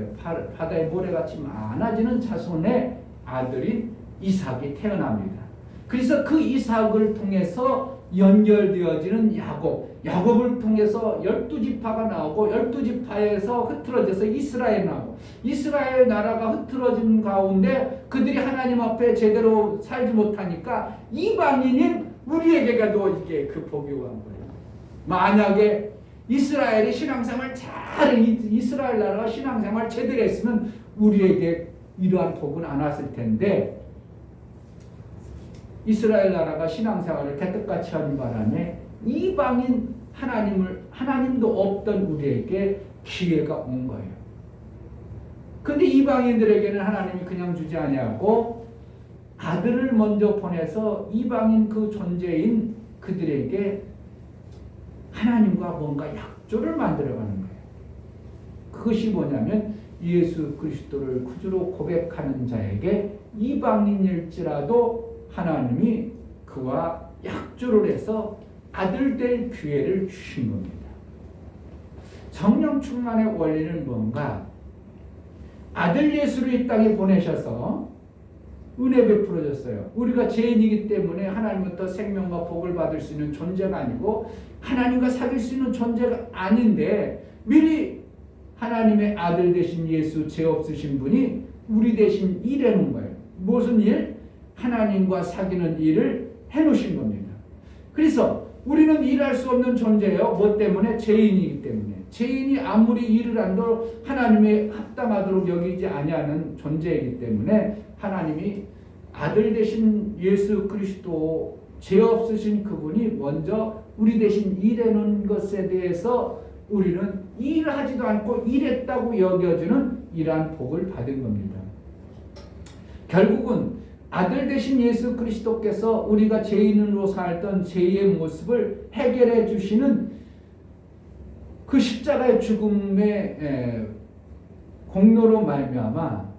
[SPEAKER 1] 바다의 모래같이 많아지는 자손의 아들인 이삭이 태어납니다. 그래서 그 이삭을 통해서 연결되어지는 야곱을 통해서 12지파가 나오고 12지파에서 흩어져서 이스라엘 나오고 이스라엘 나라가 흩어진 가운데 그들이 하나님 앞에 제대로 살지 못하니까 이방인인 우리에게도 이게 그 복이 온 거예요. 만약에 이스라엘이 신앙생활 이스라엘 나라가 신앙생활 제대로 했으면 우리에게 이러한 복은 안 왔을 텐데 이스라엘 나라가 신앙생활을 개떡같이 하는 바람에 이방인 하나님도 없던 우리에게 기회가 온 거예요. 근데 이방인들에게는 하나님이 그냥 주지 아니하고 아들을 먼저 보내서 이방인 그 존재인 그들에게 하나님과 뭔가 약조를 만들어가는 거예요. 그것이 뭐냐면 예수 그리스도를 구주로 고백하는 자에게 이방인일지라도 하나님이 그와 약조를 해서 아들 될 기회를 주신 겁니다. 성령 충만의 원리는 뭔가? 아들 예수를 이 땅에 보내셔서 은혜 베풀어 줬어요. 우리가 죄인이기 때문에 하나님부터 생명과 복을 받을 수 있는 존재가 아니고 하나님과 사귈 수 있는 존재가 아닌데 미리 하나님의 아들 되신 예수, 죄 없으신 분이 우리 대신 일해 놓은 거예요. 무슨 일? 하나님과 사귀는 일을 해놓으신 겁니다. 그래서 우리는 일할 수 없는 존재예요. 뭐 때문에? 죄인이기 때문에. 죄인이 아무리 일을 한도 하나님에 합당하도록 여기지 아니하는 존재이기 때문에 하나님이 아들 되신 예수 그리스도, 죄 없으신 그분이 먼저 우리 대신 일해놓은 것에 대해서 우리는 일하지도 않고 일했다고 여겨주는 이러한 복을 받은 겁니다. 결국은 아들 되신 예수 그리스도께서 우리가 죄인으로 살던 죄의 모습을 해결해 주시는 그 십자가의 죽음의 공로로 말미암아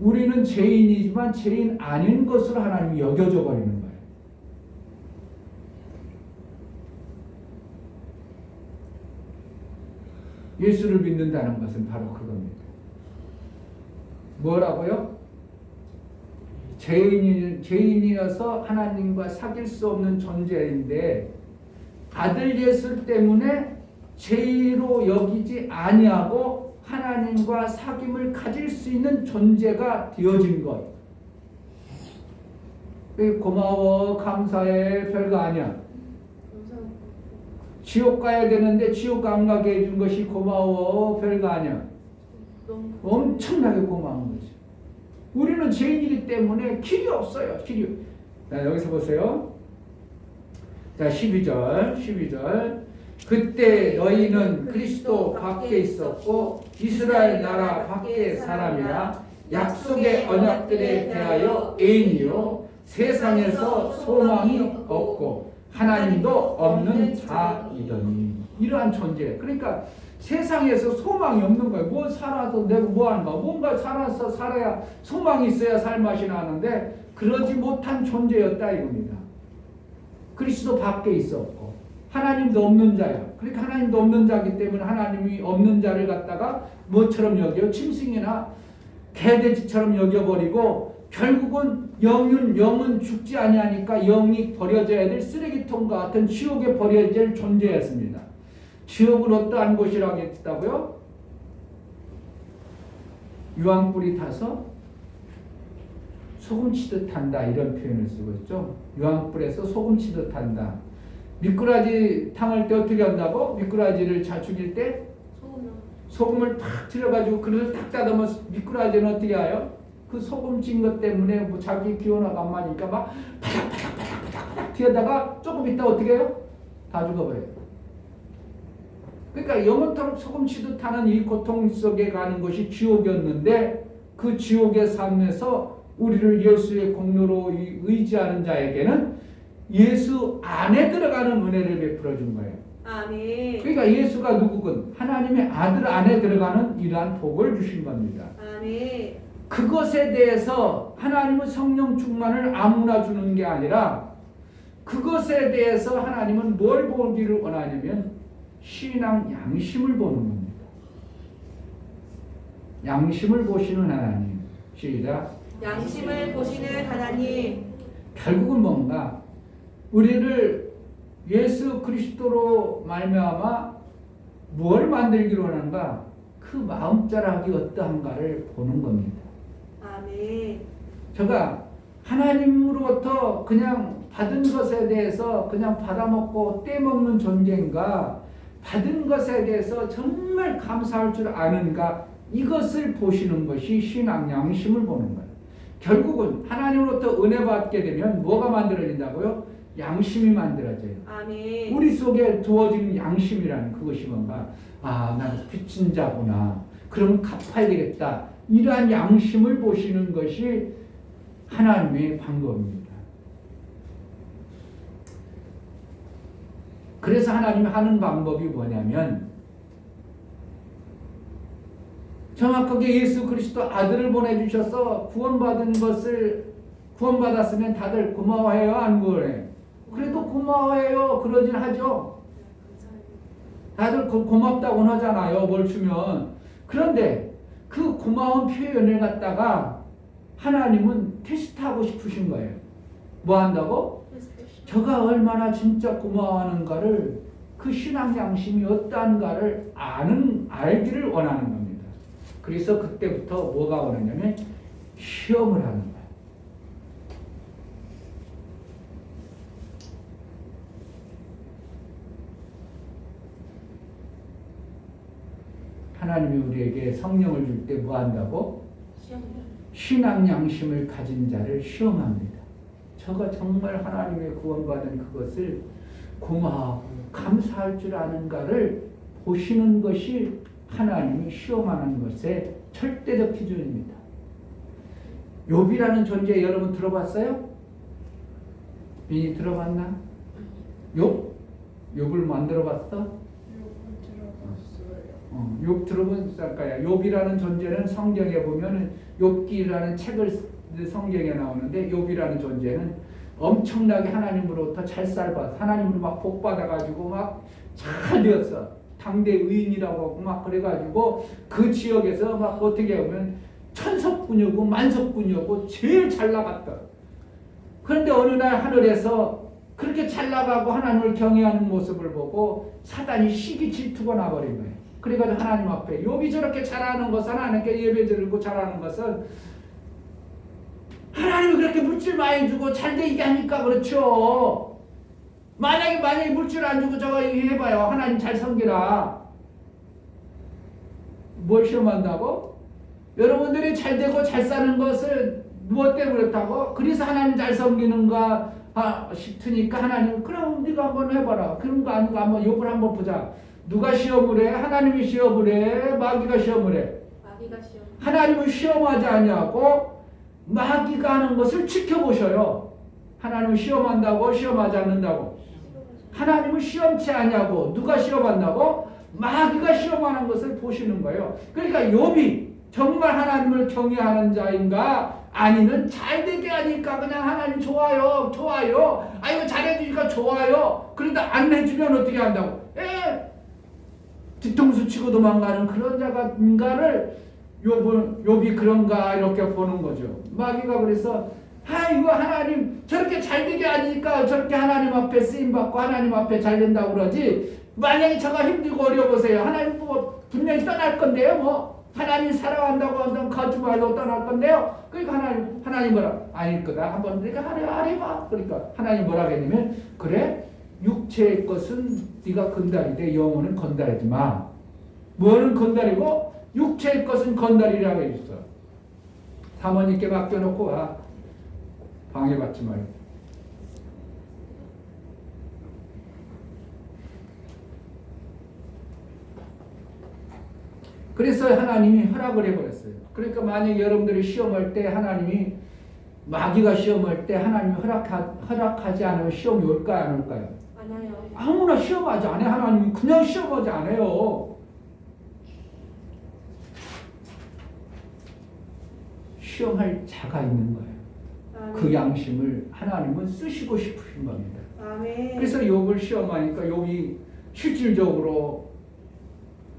[SPEAKER 1] 우리는 죄인이지만 죄인 아닌 것으로 하나님이 여겨져 버리는 거예요. 예수를 믿는다는 것은 바로 그겁니다. 뭐라고요? 죄인이어서 하나님과 사귈 수 없는 존재인데 아들 예수 때문에 죄로 여기지 아니하고 하나님과 사귐을 가질 수 있는 존재가 되어진 것. 고마워, 감사해, 별거 아니야. 지옥 가야 되는데 지옥 안 가게 해준 것이 고마워, 별거 아니야. 엄청나게 고마운 거지. 우리는 죄인이기 때문에 길이 없어요. 길이. 자, 여기서 보세요. 자, 12절. 그때 너희는 그리스도 밖에 있었고 이스라엘 나라 밖의 사람이라 약속의 언약들에 대하여 애인이요 세상에서 소망이 없고 하나님도 없는 자이더니. 이러한 존재. 그러니까 세상에서 소망이 없는 거예요. 뭐 살아서 내가 뭐 하는가? 뭔가 살아서 살아야 소망이 있어야 살맛이 나는데 그러지 못한 존재였다 이겁니다. 그리스도 밖에 있었고 하나님도 없는 자야. 그러니까 하나님도 없는 자이기 때문에 하나님이 없는 자를 갖다가 뭐처럼 여겨? 짐승이나 개돼지처럼 여겨버리고 결국은 영은 죽지 아니하니까 영이 버려져야 될 쓰레기통과 같은 지옥에 버려질 존재였습니다. 지옥은 어떠한 곳이라고 했다고요? 유황불이 타서 소금 치듯 한다 이런 표현을 쓰고 있죠. 유황불에서 소금 치듯 한다. 미꾸라지 탕할 때 어떻게 한다고? 미꾸라지를 죽일 때 소금을 탁 들여가지고 그릇을 탁 닫으면 미꾸라지는 어떻게 해요? 그 소금 찐 것 때문에 뭐 자기 기운하고 안 맞으니까 막 파닥파닥 튀어다가 조금 있다 어떻게 해요? 다 죽어버려요. 그러니까 영원토록 소금 치듯 하는 이 고통 속에 가는 것이 지옥이었는데 그 지옥의 삶에서 우리를 예수의 공로로 의지하는 자에게는 예수 안에 들어가는 은혜를 베풀어 준 거예요.
[SPEAKER 2] 아멘.
[SPEAKER 1] 그러니까 예수가 누구건 하나님의 아들 안에 들어가는 이러한 복을 주신 겁니다.
[SPEAKER 2] 아멘.
[SPEAKER 1] 그것에 대해서 하나님은 성령 충만을 아무나 주는 게 아니라 그것에 대해서 하나님은 뭘 보기를 원하냐면 신앙 양심을 보는 겁니다. 양심을 보시는 하나님. 시작.
[SPEAKER 2] 양심을 보시는 하나님.
[SPEAKER 1] 결국은 뭔가 우리를 예수 그리스도로 말미암아 뭘 만들기로 하는가? 그 마음자락이 어떠한가를 보는 겁니다.
[SPEAKER 2] 아멘.
[SPEAKER 1] 제가 하나님으로부터 그냥 받은 것에 대해서 그냥 받아먹고 떼먹는 존재인가? 받은 것에 대해서 정말 감사할 줄 아는가? 이것을 보시는 것이 신앙 양심을 보는 거예요. 결국은 하나님으로부터 은혜 받게 되면 뭐가 만들어진다고요? 양심이 만들어져요.
[SPEAKER 2] 아멘.
[SPEAKER 1] 우리 속에 두어지는 양심이라는 그것이 뭔가 나는 빚진 자구나. 그럼 갚아야 되겠다. 이러한 양심을 보시는 것이 하나님의 방법입니다. 그래서 하나님이 하는 방법이 뭐냐면 정확하게 예수 그리스도 아들을 보내주셔서 구원받았으면 다들 고마워해요? 안 고마워해요? 그래도 고마워해요. 그러진 하죠. 다들 고맙다고는 하잖아요. 뭘 주면. 그런데 그 고마운 표현을 갖다가 하나님은 테스트하고 싶으신 거예요. 뭐 한다고? 저가 얼마나 진짜 고마워하는가를, 그 신앙 양심이 어떠한가를 알기를 원하는 겁니다. 그래서 그때부터 뭐가 오느냐면 시험을 하는 거예요. 하나님이 우리에게 성령을 줄 때 뭐 한다고? 신앙 양심을 가진 자를 시험합니다. 저가 정말 하나님의 구원받은 그것을 고마워하고 감사할 줄 아는가를 보시는 것이 하나님이 시험하는 것의 절대적 기준입니다. 욥이라는 존재 여러분 들어봤어요? 민이 들어봤나? 욥을 만들어봤어? 욥 들어본 거야. 욥이라는 존재는 성경에 보면은 욥기라는 책을 성경에 나오는데 욥이라는 존재는 엄청나게 하나님으로부터 잘 살아서 하나님으로 막 복 받아가지고 막 잘 되었어. 당대 의인이라고 하고 막 그래가지고 그 지역에서 막 어떻게 보면 천석군이고 만석군이고 제일 잘 나갔다. 그런데 어느 날 하늘에서 그렇게 잘 나가고 하나님을 경외하는 모습을 보고 사단이 시기 질투가 나버린 거예요. 그래가지고 하나님 앞에 욥이 저렇게 잘하는 것은 하나님께 예배드리고 잘하는 것은 하나님이 그렇게 물질 많이 주고 잘 되게 하니까 그렇죠. 만약에 물질 안 주고 저거 해봐요. 하나님 잘 섬기라. 뭘 시험한다고? 여러분들이 잘 되고 잘 사는 것을 무엇 때문에 그렇다고? 그래서 하나님 잘 섬기는가 싶으니까 하나님 그럼 네가 한번 해봐라. 그런 거 아니고 한번 욥을 한번 보자. 누가 시험을 해? 하나님이 시험을 해? 마귀가 시험을 해?
[SPEAKER 3] 마귀가 시험.
[SPEAKER 1] 하나님은 시험하지 않냐고 마귀가 하는 것을 지켜보셔요. 하나님은 시험한다고 시험하지 않는다고? 하나님은 시험치 않냐고 누가 시험한다고? 마귀가 시험하는 것을 보시는 거예요. 그러니까 욥이 정말 하나님을 경외하는 자인가? 아니면 잘되게 하니까 그냥 하나님 좋아요. 아이고 잘해주니까 좋아요. 그러다 안 해주면 어떻게 한다고? 뒤통수 치고 도망가는 그런 자가인가를 욥이 그런가 이렇게 보는 거죠. 마귀가 그래서 이거 하나님 저렇게 잘되게 하니까 저렇게 하나님 앞에 쓰임받고 하나님 앞에 잘 된다고 그러지, 만약에 저가 힘들고 어려보세요. 하나님 뭐 분명히 떠날 건데요. 뭐 하나님 사랑한다고 한다면 가지 말고 떠날 건데요. 그러니까 하나님 뭐라? 아닐 거다. 한번 내가 하래봐. 그러니까 하나님 뭐라 했냐면 그래 육체의 것은 네가 건달이되 영혼은 건달하지 마. 뭐는 건달이고 육체의 것은 건달이라고 했어. 사모님께 맡겨놓고 와. 방해받지 말고. 그래서 하나님이 허락을 해버렸어요. 그러니까 만약 여러분들이 시험할 때 하나님이 마귀가 시험할 때 하나님이 허락하지 않으면 시험이 올까요 안 올까요?
[SPEAKER 3] 안 와요.
[SPEAKER 1] 아무나 시험하지 않아요. 하나님이 그냥 시험하지 않아요. 시험할 자가 있는 거예요. 그 양심을 하나님은 쓰시고 싶으신 겁니다.
[SPEAKER 2] 아멘.
[SPEAKER 1] 그래서 욥을 시험하니까 욥이 실질적으로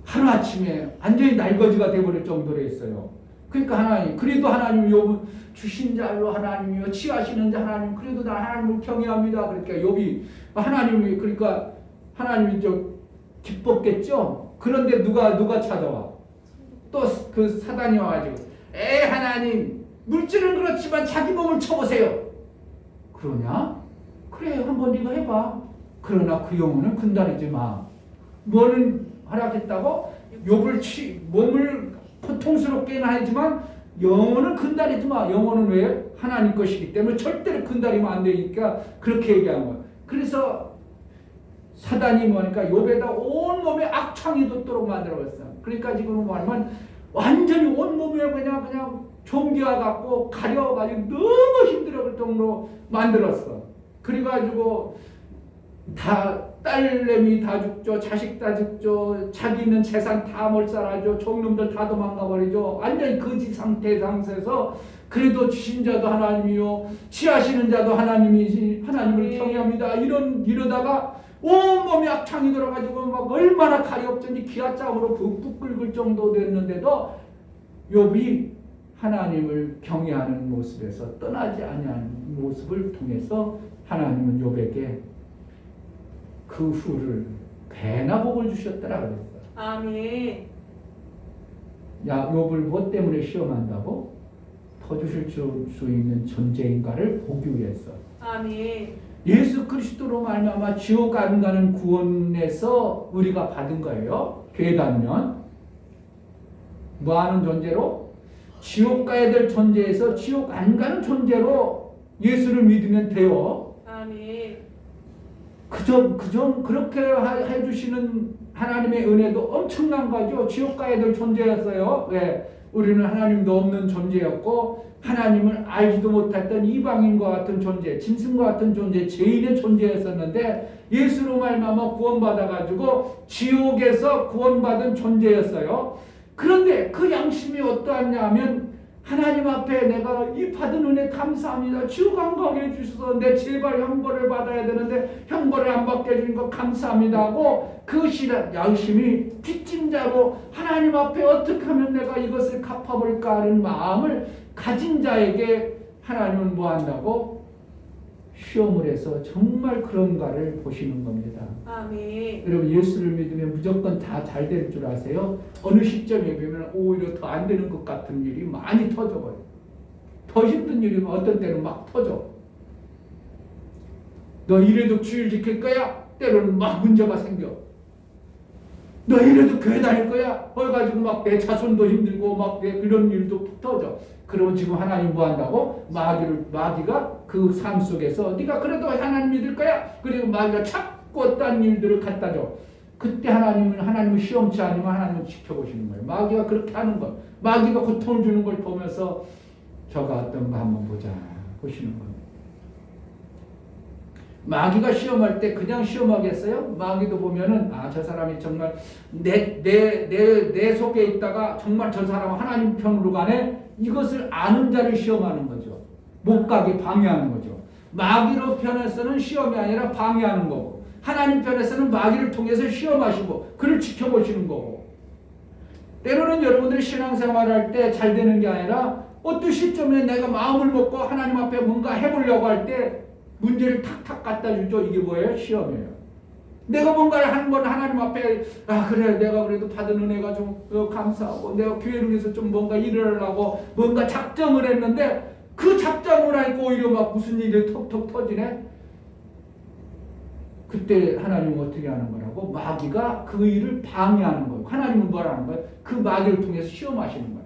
[SPEAKER 1] 하루아침에 완전히 날거지가 되어버릴 정도로 했어요. 그러니까 그래도 하나님 욥은 주신 자로 하나님이요 치하시는 자 하나님, 그래도 나 하나님을 경외합니다. 그러니까 욥이 그러니까 하나님이 좀 기뻤겠죠. 그런데 누가 찾아와? 또 그 사단이 와가지고 하나님 물질은 그렇지만 자기 몸을 쳐보세요. 그러냐? 그래 한번 네가 해봐. 그러나 그 영혼은 건달이지 마. 뭐는 허락했다고? 욥을 몸을 고통스럽게는 하지만 영혼은 근달이지 마. 영혼은 왜? 하나님 것이기 때문에 절대로 근달이면 안 되니까 그렇게 얘기한 거야. 그래서 사단이 뭐니까 욥에다 온몸에 악창이 돋도록 만들어버렸어. 그러니까 지금 뭐냐면 완전히 온몸에 그냥 좀비와 같고 가려워가지고 너무 힘들어질 정도로 만들었어. 그래가지고 다 딸내미 다 죽죠. 자식 다 죽죠. 자기 있는 재산 다 몰살하죠. 종놈들 다 도망가버리죠. 완전히 거지 상태에서 그래도 주신 자도 하나님이요 취하시는 자도 하나님을 경외합니다. 이러다가 온몸이 악창이 들어가지고 막 얼마나 칼이 없던지 기아짝으로 북북 끓을 정도 됐는데도 욥이 하나님을 경외하는 모습에서 떠나지 아니하는 모습을 통해서 하나님은 욥에게 그 후를 배나 복을 주셨더라 그랬어.
[SPEAKER 2] 아멘.
[SPEAKER 1] 야, 욥을 뭐 때문에 시험한다고? 더 주실 수 있는 존재인가를 보기 위해서.
[SPEAKER 2] 아멘.
[SPEAKER 1] 예수 그리스도로 말미암아 지옥 안 가는 구원에서 우리가 받은 거예요. 교회 다니면 뭐 하는 존재로? 지옥 가야 될 존재에서 지옥 안 가는 존재로 예수를 믿으면 돼요.
[SPEAKER 2] 아멘.
[SPEAKER 1] 그렇게 해주시는 하나님의 은혜도 엄청난 거죠. 지옥 가야 될 존재였어요. 왜? 우리는 하나님도 없는 존재였고 하나님을 알지도 못했던 이방인과 같은 존재, 짐승과 같은 존재, 죄인의 존재였었는데 예수로 말미암아 구원받아가지고 지옥에서 구원받은 존재였어요. 그런데 그 양심이 어떠하냐 하면 하나님 앞에 내가 이 받은 은혜 감사합니다. 지옥 안 가게 해주셔서 내 제발 형벌을 받아야 되는데 형벌을 안 받게 해주신 거 감사합니다 하고 그 양심이 뒷짐자로 하나님 앞에 어떻게 하면 내가 이것을 갚아볼까 하는 마음을 가진 자에게 하나님은 뭐 한다고? 시험을 해서 정말 그런가를 보시는 겁니다.
[SPEAKER 2] 아멘.
[SPEAKER 1] 여러분 예수를 믿으면 무조건 다 잘 될 줄 아세요? 어느 시점에 보면 오히려 더 안 되는 것 같은 일이 많이 터져버려요. 더 힘든 일이 어떤 때는 막 터져. 너 이래도 주일 지킬 거야? 때로는 막 문제가 생겨. 너 이래도 교회 다닐 거야? 그래가지고 막 내 자손도 힘들고 막 이런 일도 터져. 그러면 지금 하나님 뭐 한다고? 마귀가 그 삶 속에서 네가 그래도 하나님 믿을 거야? 그리고 마귀가 자꾸 어떤 일들을 갖다 줘. 그때 하나님은 시험치 않으면 하나님은 지켜보시는 거예요. 마귀가 그렇게 하는 거. 마귀가 고통을 주는 걸 보면서 저가 어떤가 한번 보자 보시는 겁니다. 마귀가 시험할 때 그냥 시험하겠어요? 마귀도 보면은 저 사람이 정말 내 속에 있다가 정말 저 사람은 하나님 편으로 가네. 이것을 아는 자를 시험하는 거죠. 못 가게 방해하는 거죠. 마귀로 편에서는 시험이 아니라 방해하는 거고 하나님 편에서는 마귀를 통해서 시험하시고 그를 지켜보시는 거고 때로는 여러분들이 신앙생활할 때 잘 되는 게 아니라 어떤 시점에 내가 마음을 먹고 하나님 앞에 뭔가 해보려고 할 때 문제를 탁탁 갖다 주죠. 이게 뭐예요? 시험이에요. 내가 뭔가를 하는 건 하나님 앞에 그래 내가 그래도 받은 은혜가 좀 감사하고 내가 교회를 위해서 좀 뭔가 일을 하려고 뭔가 작정을 했는데 그 작정을 하니까 오히려 막 무슨 일이 톡톡 터지네. 그때 하나님은 어떻게 하는 거라고? 마귀가 그 일을 방해하는 거예요. 하나님은 뭐라는 거예요? 그 마귀를 통해서 시험하시는 거예요.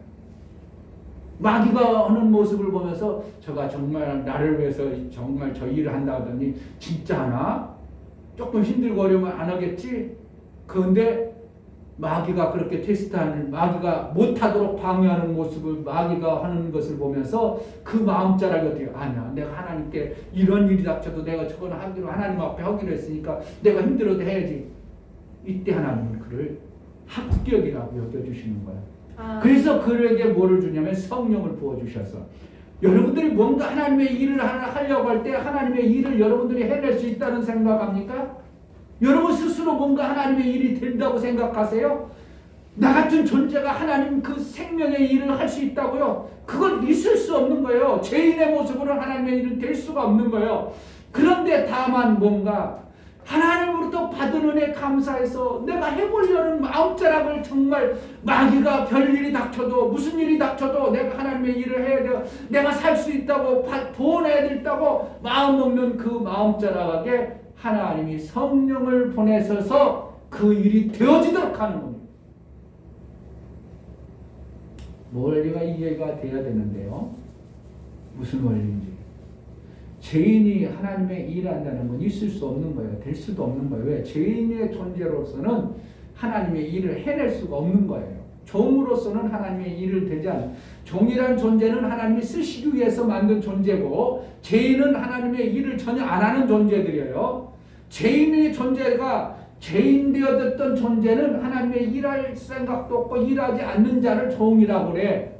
[SPEAKER 1] 마귀가 하는 모습을 보면서 저가 정말 나를 위해서 정말 저 일을 한다 하더니 진짜 하나? 조금 힘들고 어려우면 안 하겠지? 그런데 마귀가 그렇게 테스트하는 마귀가 못하도록 방해하는 모습을 마귀가 하는 것을 보면서 그 마음자락이 어떻게 아니야 내가 하나님께 이런 일이 닥쳐도 내가 저건 하기로 하나님 앞에 하기로 했으니까 내가 힘들어도 해야지. 이때 하나님은 그를 합격이라고 여겨주시는 거야. 그래서 그에게 뭐를 주냐면 성령을 부어주셔서 여러분들이 뭔가 하나님의 일을 하려고 할 때 하나님의 일을 여러분들이 해낼 수 있다는 생각합니까? 여러분 스스로 뭔가 하나님의 일이 된다고 생각하세요? 나 같은 존재가 하나님 그 생명의 일을 할 수 있다고요? 그건 있을 수 없는 거예요. 죄인의 모습으로 하나님의 일은 될 수가 없는 거예요. 그런데 다만 뭔가 하나님으로부터 받은 은혜 감사해서 내가 해보려는 마음자락을 정말 마귀가 별일이 닥쳐도 무슨 일이 닥쳐도 내가 하나님의 일을 해야 돼요. 내가 살 수 있다고 도원해야 된다고 마음 먹는 그 마음자락에 하나님이 성령을 보내셔서 그 일이 되어지도록 하는 겁니다. 원리가 이해가 돼야 되는데요. 무슨 원리인지. 죄인이 하나님의 일한다는 건 있을 수 없는 거예요. 될 수도 없는 거예요. 왜? 죄인의 존재로서는 하나님의 일을 해낼 수가 없는 거예요. 종으로서는 하나님의 일을 되지 않아요. 종이란 존재는 하나님이 쓰시기 위해서 만든 존재고 죄인은 하나님의 일을 전혀 안 하는 존재들이에요. 죄인의 존재가 죄인 되어졌던 존재는 하나님의 일할 생각도 없고 일하지 않는 자를 종이라고 그래.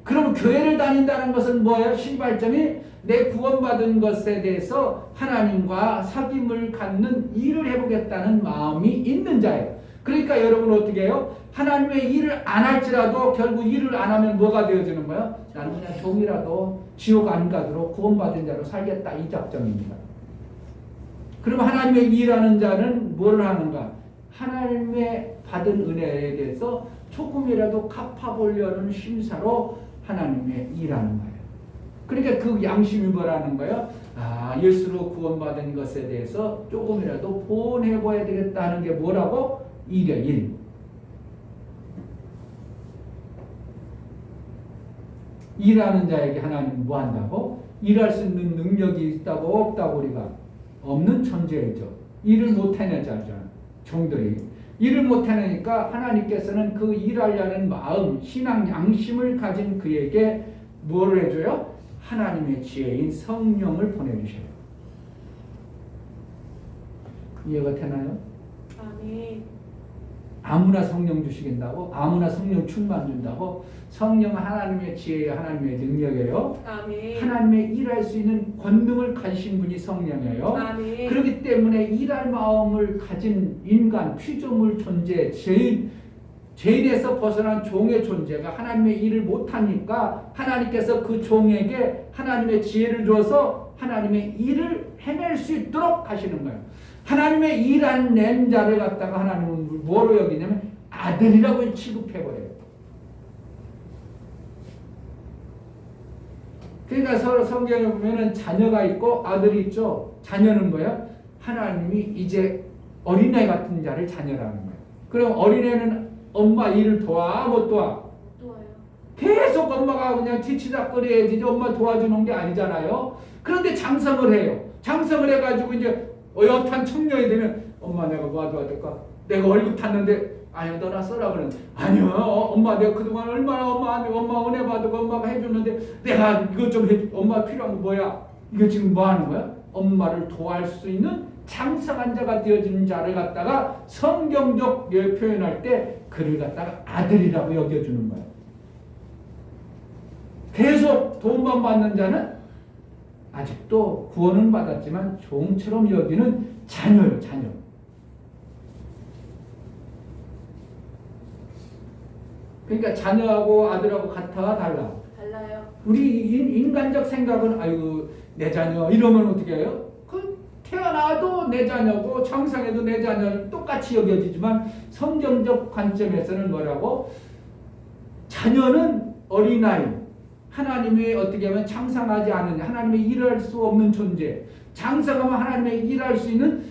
[SPEAKER 1] 그럼 교회를 다닌다는 것은 뭐예요? 시발점이 내 구원받은 것에 대해서 하나님과 사귐을 갖는 일을 해보겠다는 마음이 있는 자예요. 그러니까 여러분 어떻게 해요? 하나님의 일을 안 할지라도 결국 일을 안 하면 뭐가 되어지는 거예요? 나는 그냥 종이라도 지옥 안 가도록 구원받은 자로 살겠다, 이 작정입니다. 그럼 하나님의 일하는 자는 뭐를 하는가? 하나님의 받은 은혜에 대해서 조금이라도 갚아보려는 심사로 하나님의 일하는 거예요. 그러니까 그 양심이 뭐라는 거예요? 예수로 구원받은 것에 대해서 조금이라도 보온해봐야 되겠다 하는 게 뭐라고? 일이야, 일. 일하는 자에게 하나님은 뭐 한다고? 일할 수 있는 능력이 있다고 없다고 우리가 없는 존재이죠. 일을 못 해내잖아요. 종들이. 일을 못 해내니까 하나님께서는 그 일하려는 마음, 신앙 양심을 가진 그에게 뭐를 해줘요? 하나님의 지혜인 성령을 보내주셔요. 이해가 되나요?
[SPEAKER 2] 아멘.
[SPEAKER 1] 아무나 성령 주시긴다고? 아무나 성령 충만 준다고? 성령은 하나님의 지혜예요. 하나님의 능력이에요.
[SPEAKER 2] 아멘.
[SPEAKER 1] 하나님의 일할 수 있는 권능을 가지신 분이 성령이에요.
[SPEAKER 2] 아멘.
[SPEAKER 1] 그렇기 때문에 일할 마음을 가진 인간, 피조물 존재, 죄인에서 벗어난 종의 존재가 하나님의 일을 못하니까 하나님께서 그 종에게 하나님의 지혜를 줘서 하나님의 일을 해낼 수 있도록 하시는 거예요. 하나님의 일한 낸 자를 갖다가 하나님은 뭐로 여기냐면 아들이라고 취급해버려요. 그러니까 성경에 보면은 자녀가 있고 아들이 있죠. 자녀는 뭐예요? 하나님이 이제 어린애 같은 자를 자녀라는 거예요. 그럼 어린애는 엄마 일을 도와? 못 도와?
[SPEAKER 3] 도와요.
[SPEAKER 1] 계속 엄마가 그냥 뒤치다거려야지 엄마 도와주는 게 아니잖아요. 그런데 장성을 해요. 장성을 해가지고 이제 어엿한 청년이 되면 엄마 내가 뭐 도와줄까? 내가 월급 탔는데 아니 너나 써라 그러는데 아니요 엄마 내가 그동안 얼마나 엄마 은혜 받고 엄마가 해줬는데 내가 이것 좀 해줘. 엄마 필요한 거 뭐야? 이거 지금 뭐 하는 거야? 엄마를 도와할 수 있는 장성한 자가 되어진 자를 갖다가 성경적 표현할 때 그를 갖다가 아들이라고 여겨주는 거예요. 계속 돈만 받는 자는 아직도 구원은 받았지만 종처럼 여기는 자녀요, 자녀. 그러니까 자녀하고 아들하고 같아, 달라?
[SPEAKER 3] 달라요.
[SPEAKER 1] 우리 인간적 생각은 아이고 내 자녀 이러면 어떻게 해요? 그 태어나도 내 자녀고 장성해도 내 자녀 똑같이 여겨지지만 성경적 관점에서는 뭐라고? 자녀는 어린아이. 하나님이 어떻게 하면 장성하지 않은 하나님의 일할 수 없는 존재, 장성하면 하나님의 일할 수 있는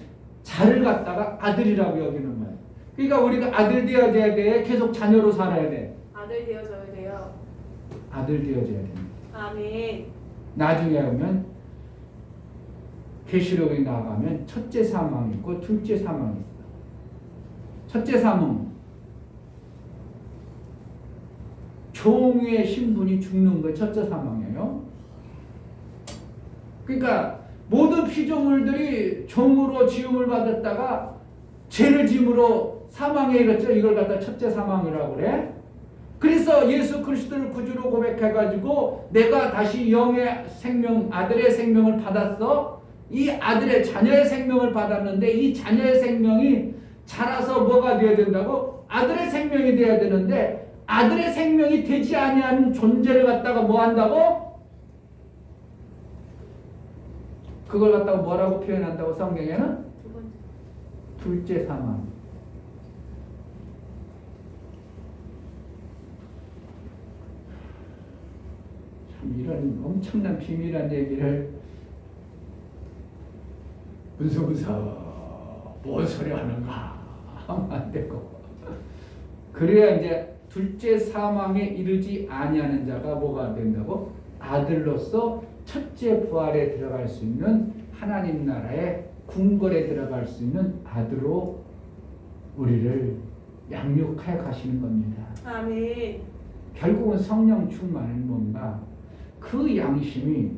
[SPEAKER 1] 자를 갖다가 아들이라고 여기는 거예요. 그러니까 우리가 아들 되어져야 돼? 계속 자녀로 살아야 돼?
[SPEAKER 2] 아들 되어져야 돼요.
[SPEAKER 1] 아들 되어져야 됩니다.
[SPEAKER 2] 아멘.
[SPEAKER 1] 나중에 오면 계시록에 나가면 첫째 사망이 있고 둘째 사망이 있어. 첫째 사망 종의 신분이 죽는 거 첫째 사망이에요. 그러니까 모든 피조물들이 종으로 지음을 받았다가 죄를 짐으로 사망에 이르렀죠. 이걸 갖다 첫째 사망이라고 그래. 그래서 예수 그리스도를 구주로 고백해가지고 내가 다시 영의 생명, 아들의 생명을 받았어. 이 아들의 자녀의 생명을 받았는데 이 자녀의 생명이 자라서 뭐가 되어야 된다고? 아들의 생명이 되어야 되는데 아들의 생명이 되지 아니하는 존재를 갖다가 뭐 한다고? 그걸 갖다가 뭐라고 표현한다고 성경에는?
[SPEAKER 2] 두 번째.
[SPEAKER 1] 둘째 사망. 참 이런 엄청난 비밀한 얘기를 무서워서 뭔 소리 하는가 하면 안 되고 그래야 이제 둘째 사망에 이르지 아니하는 자가 뭐가 된다고? 아들로서 첫째 부활에 들어갈 수 있는 하나님 나라의 궁궐에 들어갈 수 있는 아들로 우리를 양육하여 가시는 겁니다.
[SPEAKER 2] 아멘.
[SPEAKER 1] 결국은 성령 충만은 뭔가 그 양심이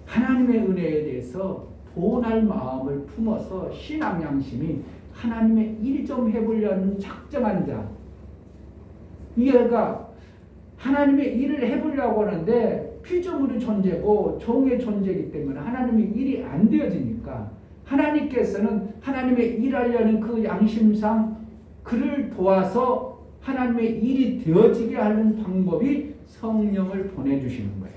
[SPEAKER 1] 하나님의 은혜에 대해서 본할 마음을 품어서 신앙 양심이 하나님의 일 좀 해보려는 작정한 자, 얘가 하나님의 일을 해보려고 하는데 피조물의 존재고 종의 존재이기 때문에 하나님의 일이 안 되어지니까 하나님께서는 하나님의 일하려는 그 양심상 그를 도와서 하나님의 일이 되어지게 하는 방법이 성령을 보내주시는 거예요.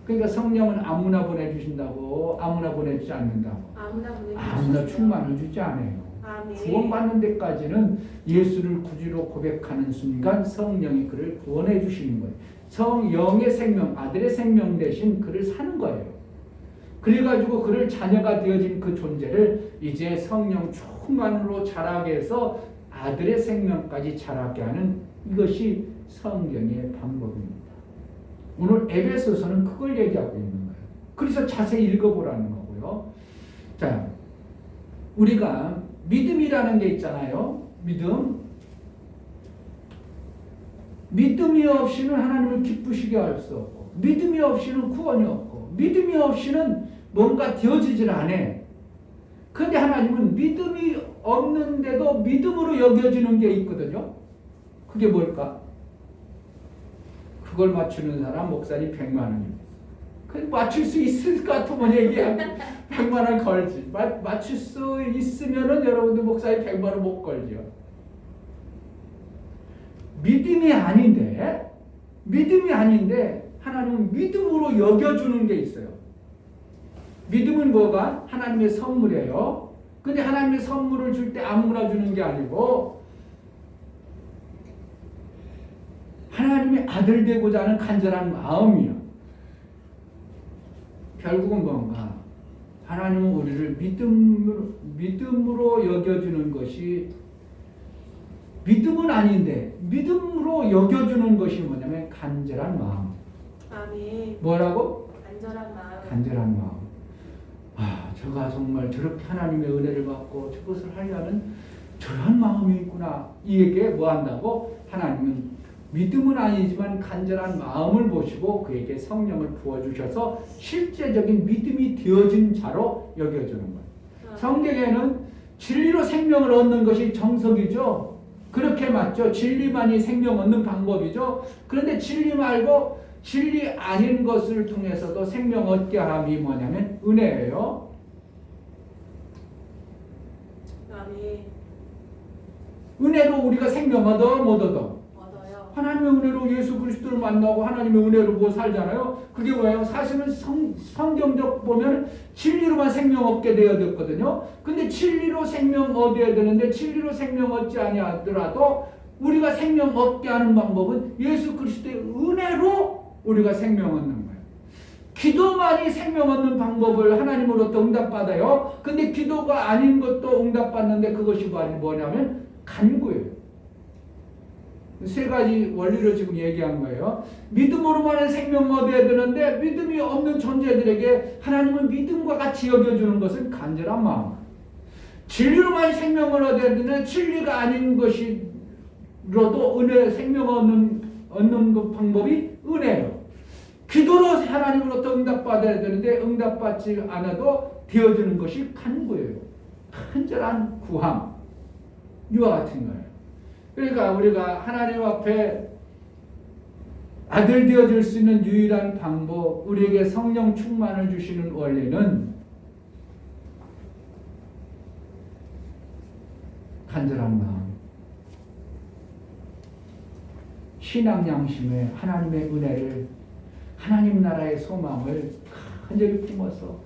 [SPEAKER 1] 그러니까 성령은 아무나 보내주신다고 아무나 보내주지 않는다고 아무나 충만을 주지 않아요.
[SPEAKER 2] 아멘.
[SPEAKER 1] 구원받는 데까지는 예수를 구주로 고백하는 순간 성령이 그를 구원해 주시는 거예요. 성령의 생명, 아들의 생명 대신 그를 사는 거예요. 그래가지고 그를 자녀가 되어진 그 존재를 이제 성령 충만으로 자라게 해서 아들의 생명까지 자라게 하는 이것이 성경의 방법입니다. 오늘 에베소서는 그걸 얘기하고 있는 거예요. 그래서 자세히 읽어보라는 거고요. 자, 우리가 믿음이라는 게 있잖아요. 믿음이 없이는 하나님을 기쁘시게 할 수 없고, 믿음이 없이는 구원이 없고, 믿음이 없이는 뭔가 되어지질 않아. 그런데 하나님은 믿음이 없는데도 믿음으로 여겨지는 게 있거든요. 그게 뭘까? 그걸 맞추는 사람 목사님 100만 원입니다. 그 맞출 수 있을 것 같으면 얘기하면 100만 원 걸지. 맞출 수 있으면은 여러분들 목사님 100만 원 못 걸죠. 믿음이 아닌데 하나님은 믿음으로 여겨주는 게 있어요. 믿음은 뭐가? 하나님의 선물이에요. 근데 하나님의 선물을 줄 때 아무나 주는 게 아니고 하나님의 아들 되고자 하는 간절한 마음이요. 결국은 뭔가 하나님은 우리를 믿음으로 여겨주는 것이 믿음은 아닌데 믿음으로 여겨주는 것이 뭐냐면 간절한 마음.
[SPEAKER 2] 아멘.
[SPEAKER 1] 뭐라고?
[SPEAKER 2] 간절한 마음.
[SPEAKER 1] 간절한 마음. 아, 저가 정말 저렇게 하나님의 은혜를 받고 저것을 하려는 저런 마음이 있구나. 이에게 뭐 한다고? 하나님은 믿음은 아니지만 간절한 마음을 보시고 그에게 성령을 부어주셔서 실제적인 믿음이 되어진 자로 여겨주는 거예요. 성경에는 진리로 생명을 얻는 것이 정석이죠. 그렇게 맞죠. 진리만이 생명 얻는 방법이죠. 그런데 진리 말고 진리 아닌 것을 통해서도 생명 얻게 함이 뭐냐면 은혜예요.
[SPEAKER 2] 아멘.
[SPEAKER 1] 은혜로 우리가 생명 얻어 못 얻어?
[SPEAKER 2] 얻어요.
[SPEAKER 1] 하나님의 은혜로 예수 그리스도를 만나고 하나님의 은혜로 뭐 살잖아요. 그게 뭐예요? 사실은 성경적 보면 진리로만 생명 얻게 되어졌거든요. 근데 진리로 생명 얻어야 되는데 진리로 생명 얻지 아니하더라도 우리가 생명 얻게 하는 방법은 예수 그리스도의 은혜로 우리가 생명 얻는 거예요. 기도만이 생명 얻는 방법을 하나님으로부터 응답받아요. 근데 기도가 아닌 것도 응답받는데 그것이 뭐냐면 간구예요. 세 가지 원리를 지금 얘기한 거예요. 믿음으로만은 생명 얻어야 되는데 믿음이 없는 존재들에게 하나님은 믿음과 같이 여겨주는 것은 간절한 마음. 진리로만 생명을 얻어야 되는데 진리가 아닌 것이로도 은혜, 생명 얻는 그 방법이 은혜예요. 기도로 하나님으로부터 응답받아야 되는데 응답받지 않아도 되어주는 것이 간구예요. 간절한 구함. 이와 같은 거예요. 그러니까 우리가 하나님 앞에 아들 되어질 수 있는 유일한 방법, 우리에게 성령 충만을 주시는 원리는 간절한 마음, 신앙 양심에 하나님의 은혜를, 하나님 나라의 소망을 간절히 품어서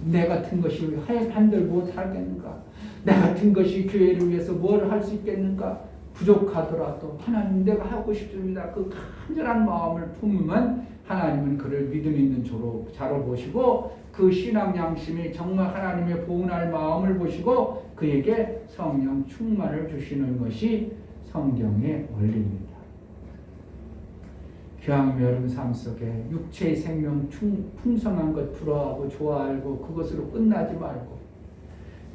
[SPEAKER 1] 내 같은 것이 한들 못하겠는가? 나 같은 것이 교회를 위해서 뭘 할 수 있겠는가? 부족하더라도 하나님 내가 하고 싶습니다. 그 간절한 마음을 품으면 하나님은 그를 믿음 있는 자로 보시고 그 신앙 양심이 정말 하나님의 보훈할 마음을 보시고 그에게 성령 충만을 주시는 것이 성경의 원리입니다. 교황님 여러분 삶 속에 육체의 생명 풍성한 것 부러워하고 좋아하고 그것으로 끝나지 말고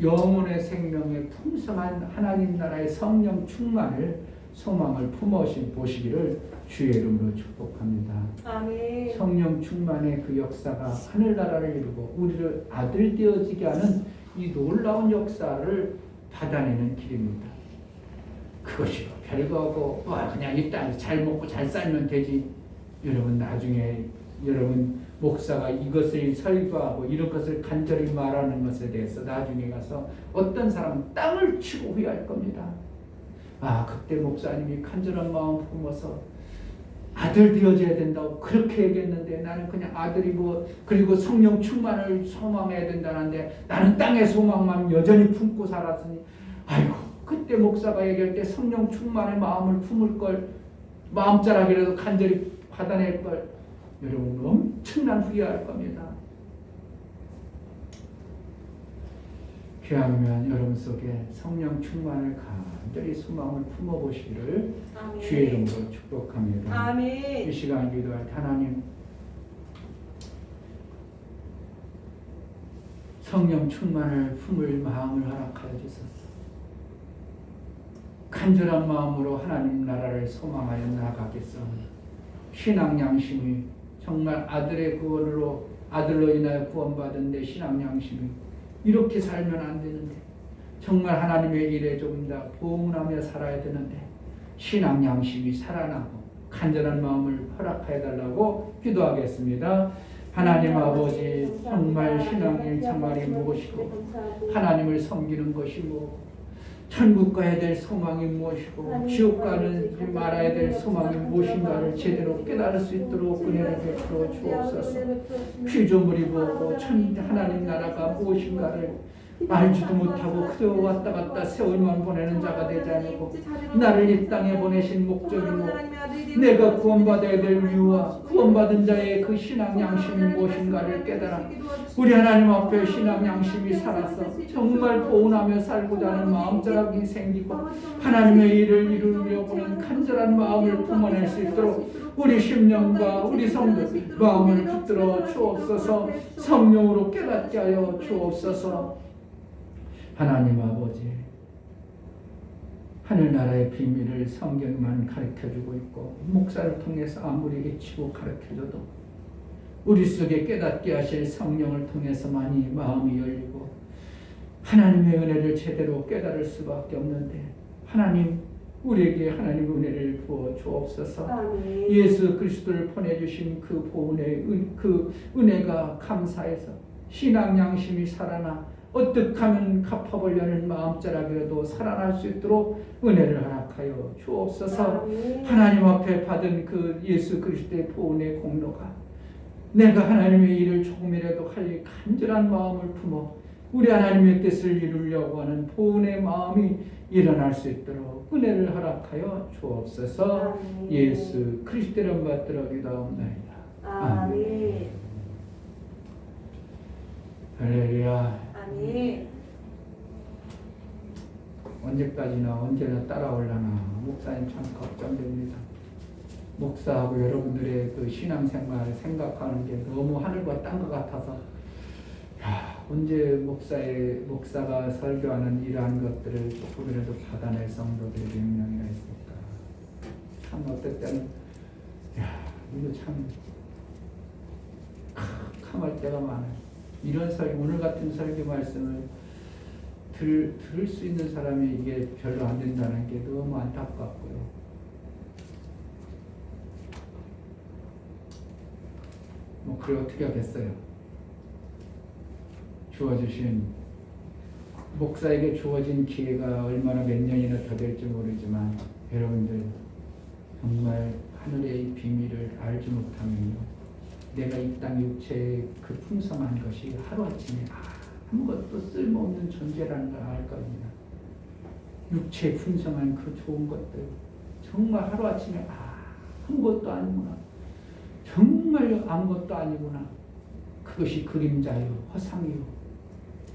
[SPEAKER 1] 영혼의 생명의 풍성한 하나님 나라의 성령 충만을 소망을 품으신 보시기를 주의 이름으로 축복합니다.
[SPEAKER 2] 아멘.
[SPEAKER 1] 성령 충만의 그 역사가 하늘나라를 이루고 우리를 아들 되어지게 하는 이 놀라운 역사를 받아내는 길입니다. 그것이 별거고 그냥 이 땅에서 잘 먹고 잘 살면 되지. 여러분 나중에 여러분 목사가 이것을 설교하고 이런 것을 간절히 말하는 것에 대해서 나중에 가서 어떤 사람은 땅을 치고 후회할 겁니다. 그때 목사님이 간절한 마음 품어서 아들 되어져야 된다고 그렇게 얘기했는데 나는 그냥 아들이 그리고 성령 충만을 소망해야 된다는데 나는 땅의 소망만 여전히 품고 살았으니 아이고 그때 목사가 얘기할 때 성령 충만의 마음을 품을 걸 마음자락이라도 간절히 받아낼 걸 여러분 엄청난 후회할 겁니다. 귀하면 여러분 속에 성령 충만을 간절히 소망을 품어보시기를 주의 이름으로 축복합니다.
[SPEAKER 2] 아멘.
[SPEAKER 1] 이 시간 기도할 때 하나님 성령 충만을 품을 마음을 허락하여 주소서. 간절한 마음으로 하나님 나라를 소망하여 나아가겠사오니 신앙 양심이 정말 아들의 구원으로 아들로 인하여 구원받은 내 신앙 양심이 이렇게 살면 안 되는데 정말 하나님의 일에 조금 더 보응하며 살아야 되는데 신앙 양심이 살아나고 간절한 마음을 허락해 달라고 기도하겠습니다. 하나님 아버지 정말 신앙의 생활이 무엇이고 하나님을 섬기는 것이 뭐고 천국 가야 될 소망이 무엇이고 지옥 가는 말아야 될 소망이 무엇인가를 제대로 깨달을 수 있도록 은혜를 베풀어 주옵소서. 피조물이 뭐고 하나님 나라가 무엇인가를 알지도 못하고 그저 왔다 갔다 세월만 보내는 자가 되지 않고 나를 이 땅에 보내신 목적이 뭐 내가 구원받아야 될 이유와 구원받은 자의 그 신앙 양심이 무엇인가를 깨달아 우리 하나님 앞에 신앙 양심이 살아서 정말 보온하며 살고자 하는 마음자락이 생기고 하나님의 일을 이루려고 하는 간절한 마음을 품어낼 수 있도록 우리 심령과 우리 성도 마음을 붙들어 주옵소서. 성령으로 깨닫게 하여 주옵소서. 하나님 아버지 하늘나라의 비밀을 성경만 가르쳐주고 있고 목사를 통해서 아무리 외치고 가르쳐줘도 우리 속에 깨닫게 하실 성령을 통해서만이 마음이 열리고 하나님의 은혜를 제대로 깨달을 수밖에 없는데 하나님 우리에게 하나님의 은혜를 부어 주옵소서.
[SPEAKER 2] 아멘.
[SPEAKER 1] 예수 그리스도를 보내주신 그 보은의 그 은혜가 감사해서 신앙 양심이 살아나 어떻게 하면 갚아보려는 마음자락이라도 살아날 수 있도록 은혜를 허락하여 주옵소서.
[SPEAKER 2] 아멘.
[SPEAKER 1] 하나님 앞에 받은 그 예수 그리스도의 보은의 공로가 내가 하나님의 일을 조금이라도 할 간절한 마음을 품어 우리 하나님의 뜻을 이루려고 하는 보은의 마음이 일어날 수 있도록 은혜를 허락하여 주옵소서.
[SPEAKER 2] 아멘.
[SPEAKER 1] 예수 그리스도의 이름 받들어 기도하옵나이다.
[SPEAKER 2] 아멘.
[SPEAKER 1] 할렐루야.
[SPEAKER 2] 아멘.
[SPEAKER 1] 언제까지나 언제나 따라올라나 목사님 참 걱정됩니다. 목사하고 여러분들의 그 신앙생활 생각하는 게 너무 하늘과 땅과 같아서 언제 목사가 설교하는 이러한 것들을 조금이라도 받아낼 성도들에게 영향이 있을까. 참 어떨 때는 이거 참 캄캄할 때가 많아요. 이런 설교, 오늘 같은 설교 말씀을 들을 수 있는 사람이 이게 별로 안 된다는 게 너무 안타깝고요. 그래 어떻게 하겠어요? 주어주신 목사에게 주어진 기회가 얼마나 몇 년이나 더 될지 모르지만 여러분들 정말 하늘의 비밀을 알지 못하면요 내가 이 땅 육체의 그 풍성한 것이 하루아침에 아무것도 쓸모없는 존재라는 걸 알 겁니다. 육체의 풍성한 그 좋은 것들 정말 하루아침에 아무것도 아니구나. 정말 아무것도 아니구나. 그 그것이 그림자요, 허상이요,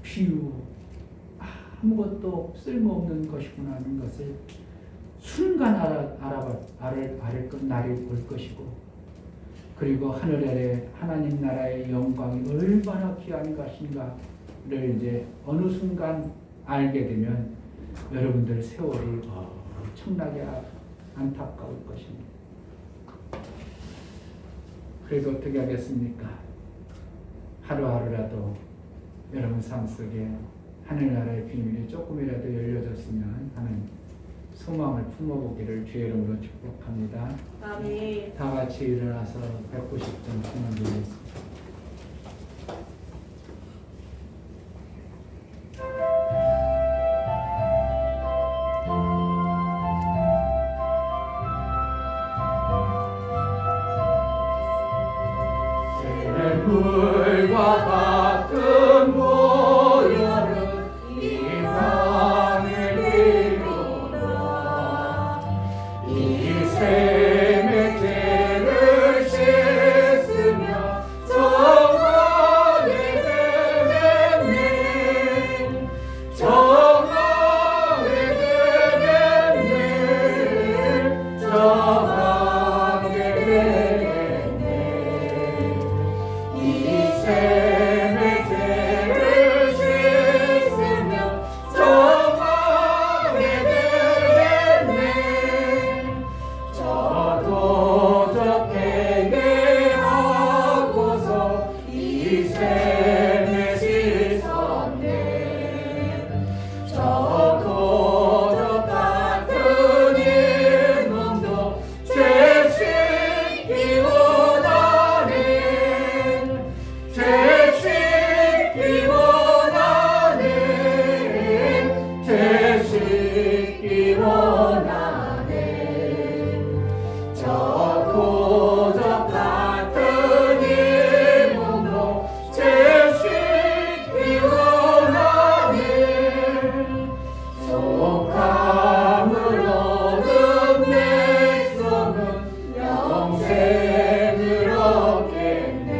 [SPEAKER 1] 비유, 아무것도 쓸모없는 것이구나 하는 것을 순간 알을 날이 올 것이고, 그리고 하늘 아래 하나님 나라의 영광이 얼마나 귀한 것인가를 이제 어느 순간 알게 되면 여러분들 세월이 엄청나게 안타까울 것입니다. 그래도 어떻게 하겠습니까? 하루하루라도 여러분 삶 속에 하늘나라의 비밀이 조금이라도 열려졌으면 하는 소망을 품어보기를 주의 이름으로 축복합니다.
[SPEAKER 3] 아멘.
[SPEAKER 1] 다 같이 일어나서 190점 충원드리겠습니다. 물과 같은 보혈은 이방을 이루라. 이 셈의 죄를 씻으며 정하게 되겠네. 정하게 되겠네. 정하게 되겠네. 이 셈의 죄를 씻으며 정하게 되겠네. 저도 적게 하고서 이 셈에 씻었네. 저도 저 같은 이 몸도 죄 씻기 원하네. 죄 씻기 원하네. 죄 씻기 원하네. 저도 저 같은 이 몸도 죄 씻기 원하네. 속함을 얻은 백성은 영생을 얻겠네.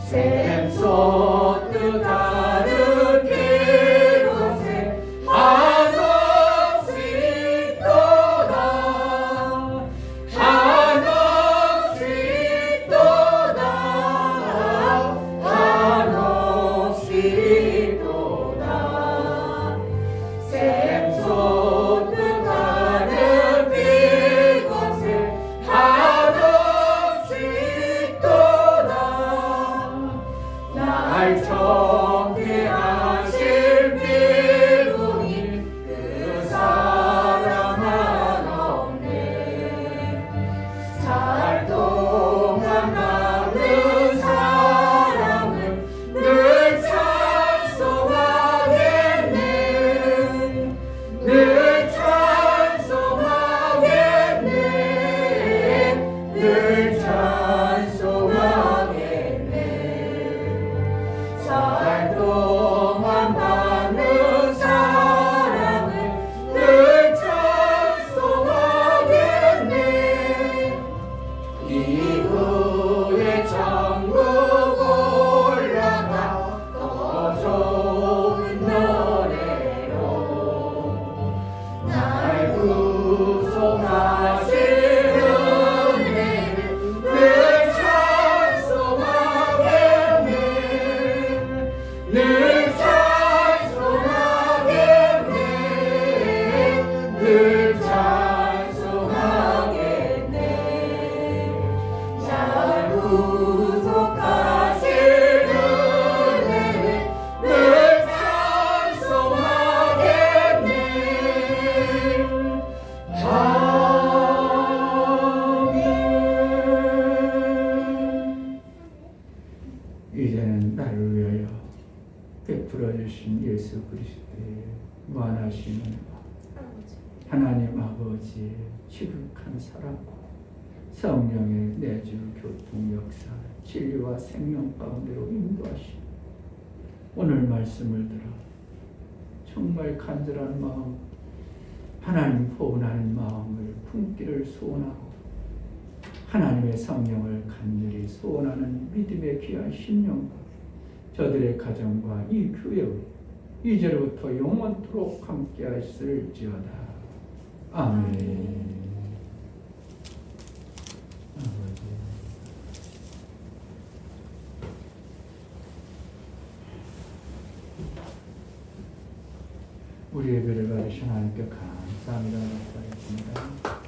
[SPEAKER 1] 샘솟듯 하는 그곳에 한없이 있도다. 한없이 있도다. 한없이 있도다. 샘솟듯 하는 그곳에 한없이 있도다. 날 정죄하실 필요니 그 사람 하나 없네. 살 동안 많은 사랑을 늘 찬송하겠네. 늘 찬송하겠네. 늘 찬송하겠네. 살 동안 많은 사랑을 늘 찬송하겠네. 이후에 천국 올라가 더 좋은 노래로 날 구속하신 은혜를 늘 찬송하겠네. 늘 찬송하겠네. 늘 찬송하겠네. 날 구속하신 은혜를 늘 찬송하겠네. 아멘. 이제는 나를 위하여 베풀어 주신 예수 그리스도의 무한하신 은혜와 하나님 아버지의 지극한 사랑과 성령의 내주 교통 역사, 진리와 생명 가운데로 인도하시고 오늘 말씀을 들어 정말 간절한 마음, 하나님 포근하는 마음을 품기를 소원하고 하나님의 성령을 간절히 소원하는 믿음의 귀한 심령과 저들의 가정과 이 교회의 이제로부터 영원토록 함께 하실지어다. 아멘. 우리 예배를 받으신 하나님께 감사합니다. 감사합니다.